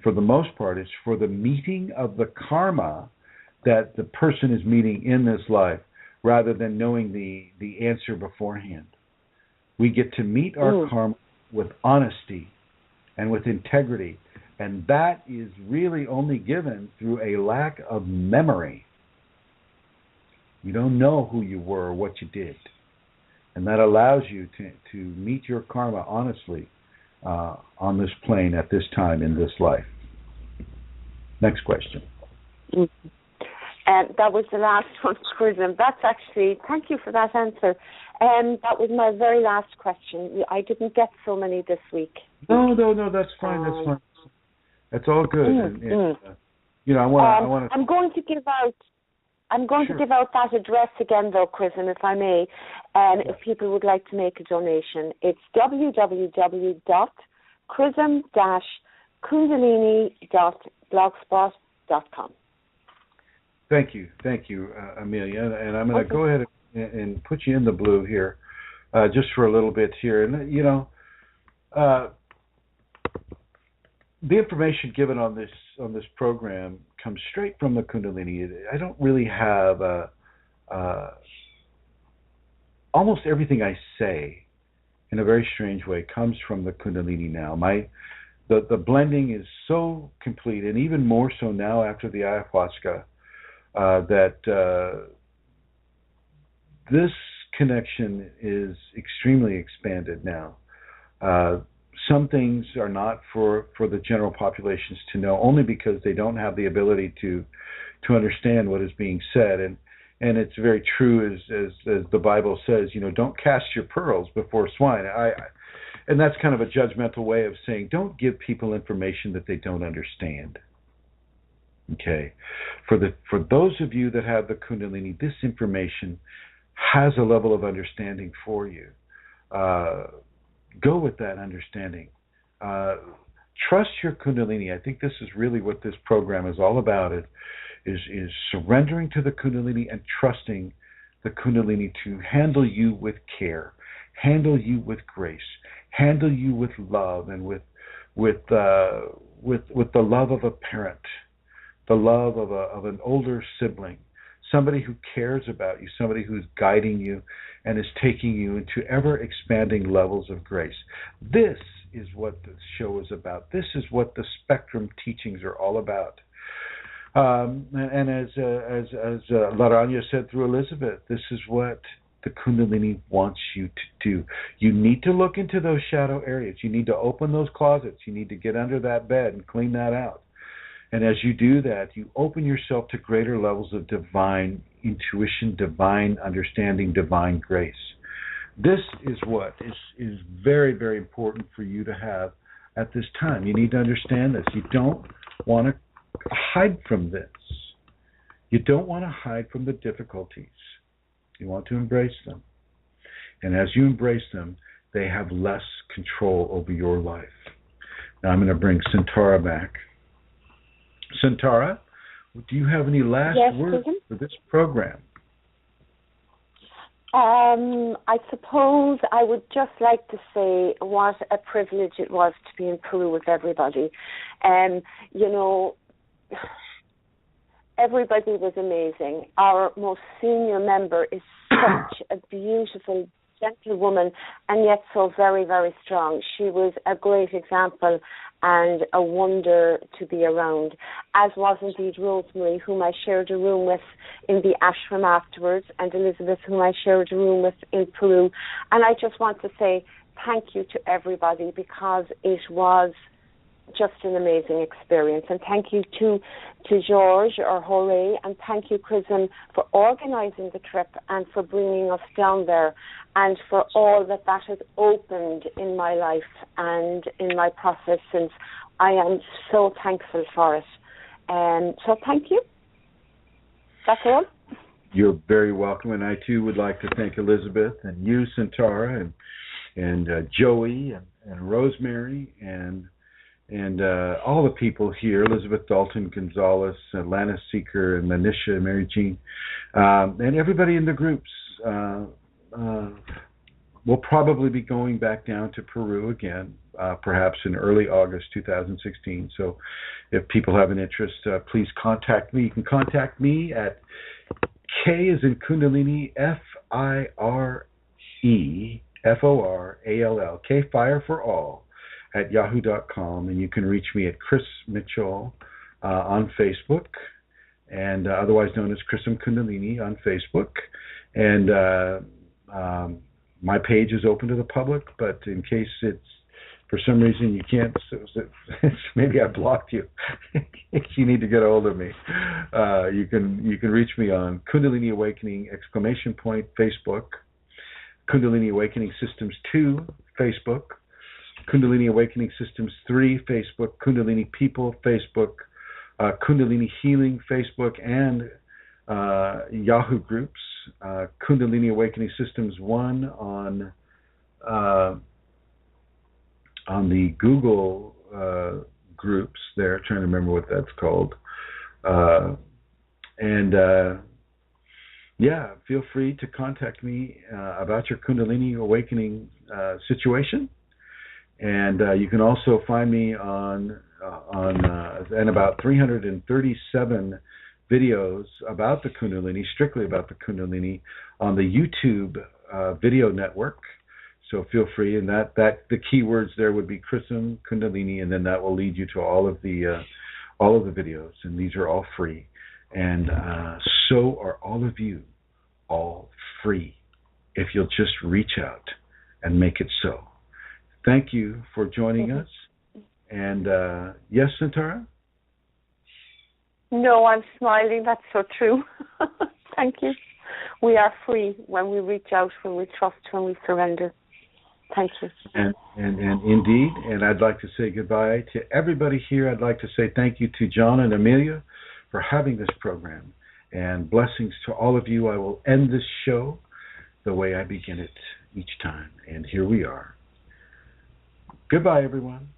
for the most part, it's for the meeting of the karma that the person is meeting in this life, rather than knowing the answer beforehand. We get to meet our karma with honesty and with integrity, and that is really only given through a lack of memory. You don't know who you were or what you did, and that allows you to meet your karma honestly on this plane at this time in this life. Next question. Mm-hmm. And that was the last one, Chrism. That's actually, thank you for that answer. That was my very last question. I didn't get so many this week. No, that's fine. That's fine. That's all good. I want to. I'm going to give out. To give out that address again, though, Chrism, if I may. If people would like to make a donation, it's www.chrism-kundalini.blogspot.com. Thank you, Amelia. And I'm going to go ahead and put you in the blue here, just for a little bit here. And the information given on this program comes straight from the Kundalini. I don't really have almost everything I say, in a very strange way, comes from the Kundalini now. The blending is so complete, and even more so now after the ayahuasca, that this connection is extremely expanded now. Some things are not for the general populations to know, only because they don't have the ability to understand what is being said. And it's very true, as the Bible says, don't cast your pearls before swine. And that's kind of a judgmental way of saying, don't give people information that they don't understand. Okay, for those of you that have the Kundalini, this information has a level of understanding for you. Go with that understanding. Trust your Kundalini. I think this is really what this program is all about. It is surrendering to the Kundalini and trusting the Kundalini to handle you with care, handle you with grace, handle you with love, and with the love of a parent, the love of an older sibling, somebody who cares about you, somebody who's guiding you and is taking you into ever-expanding levels of grace. This is what the show is about. This is what the Spectrum teachings are all about. And as Laranja said through Elizabeth, this is what the Kundalini wants you to do. You need to look into those shadow areas. You need to open those closets. You need to get under that bed and clean that out. And as you do that, you open yourself to greater levels of divine intuition, divine understanding, divine grace. This is what is very, very important for you to have at this time. You need to understand this. You don't want to hide from this. You don't want to hide from the difficulties. You want to embrace them. And as you embrace them, they have less control over your life. Now I'm going to bring Centaura back. Centaura, do you have any last words for this program? I suppose I would just like to say what a privilege it was to be in Peru with everybody. You know, everybody was amazing. Our most senior member is such a beautiful, gentle woman, and yet so very, very strong. She was a great example and a wonder to be around, as was indeed Rosemary, whom I shared a room with in the ashram afterwards, and Elizabeth, whom I shared a room with in Peru. And I just want to say thank you to everybody, because it was just an amazing experience. And thank you to George or Jorge, and thank you, Chrism, for organising the trip and for bringing us down there, and for all that has opened in my life and in my process since. I am so thankful for it. So thank you. That's all. You're very welcome, and I too would like to thank Elizabeth and you, Centaura, and Joey and Rosemary and all the people here, Elizabeth Dalton Gonzalez, Lana Seeker, and Manisha, Mary Jean, and everybody in the groups. We'll probably be going back down to Peru again, perhaps in early August 2016. So if people have an interest, please contact me. You can contact me at K as in Kundalini, FIREFORALL, K Fire for All, at yahoo.com, and you can reach me at Chris Mitchell on Facebook, and otherwise known as Chrism Kundalini on Facebook. And my page is open to the public, but in case it's for some reason you can't, maybe I blocked you. If you need to get a hold of me, you can reach me on Kundalini Awakening Facebook, Kundalini Awakening Systems 2 Facebook, Kundalini Awakening Systems 3 Facebook, Kundalini People Facebook, Kundalini Healing Facebook, and Yahoo groups, Kundalini Awakening Systems 1 on the Google groups there, trying to remember what that's called. Feel free to contact me about your Kundalini Awakening situation. And you can also find me on about 337 videos about the Kundalini, strictly about the Kundalini, on the YouTube video network. So feel free, and that the keywords there would be Chrism Kundalini, and then that will lead you to all of the videos, and these are all free, and so are all of you, all free, if you'll just reach out and make it so. Thank you for joining us. And yes, Centaura? No, I'm smiling. That's so true. Thank you. We are free when we reach out, when we trust, when we surrender. Thank you. And indeed, and I'd like to say goodbye to everybody here. I'd like to say thank you to John and Amelia for having this program, and blessings to all of you. I will end this show the way I begin it each time, and here we are. Goodbye, everyone.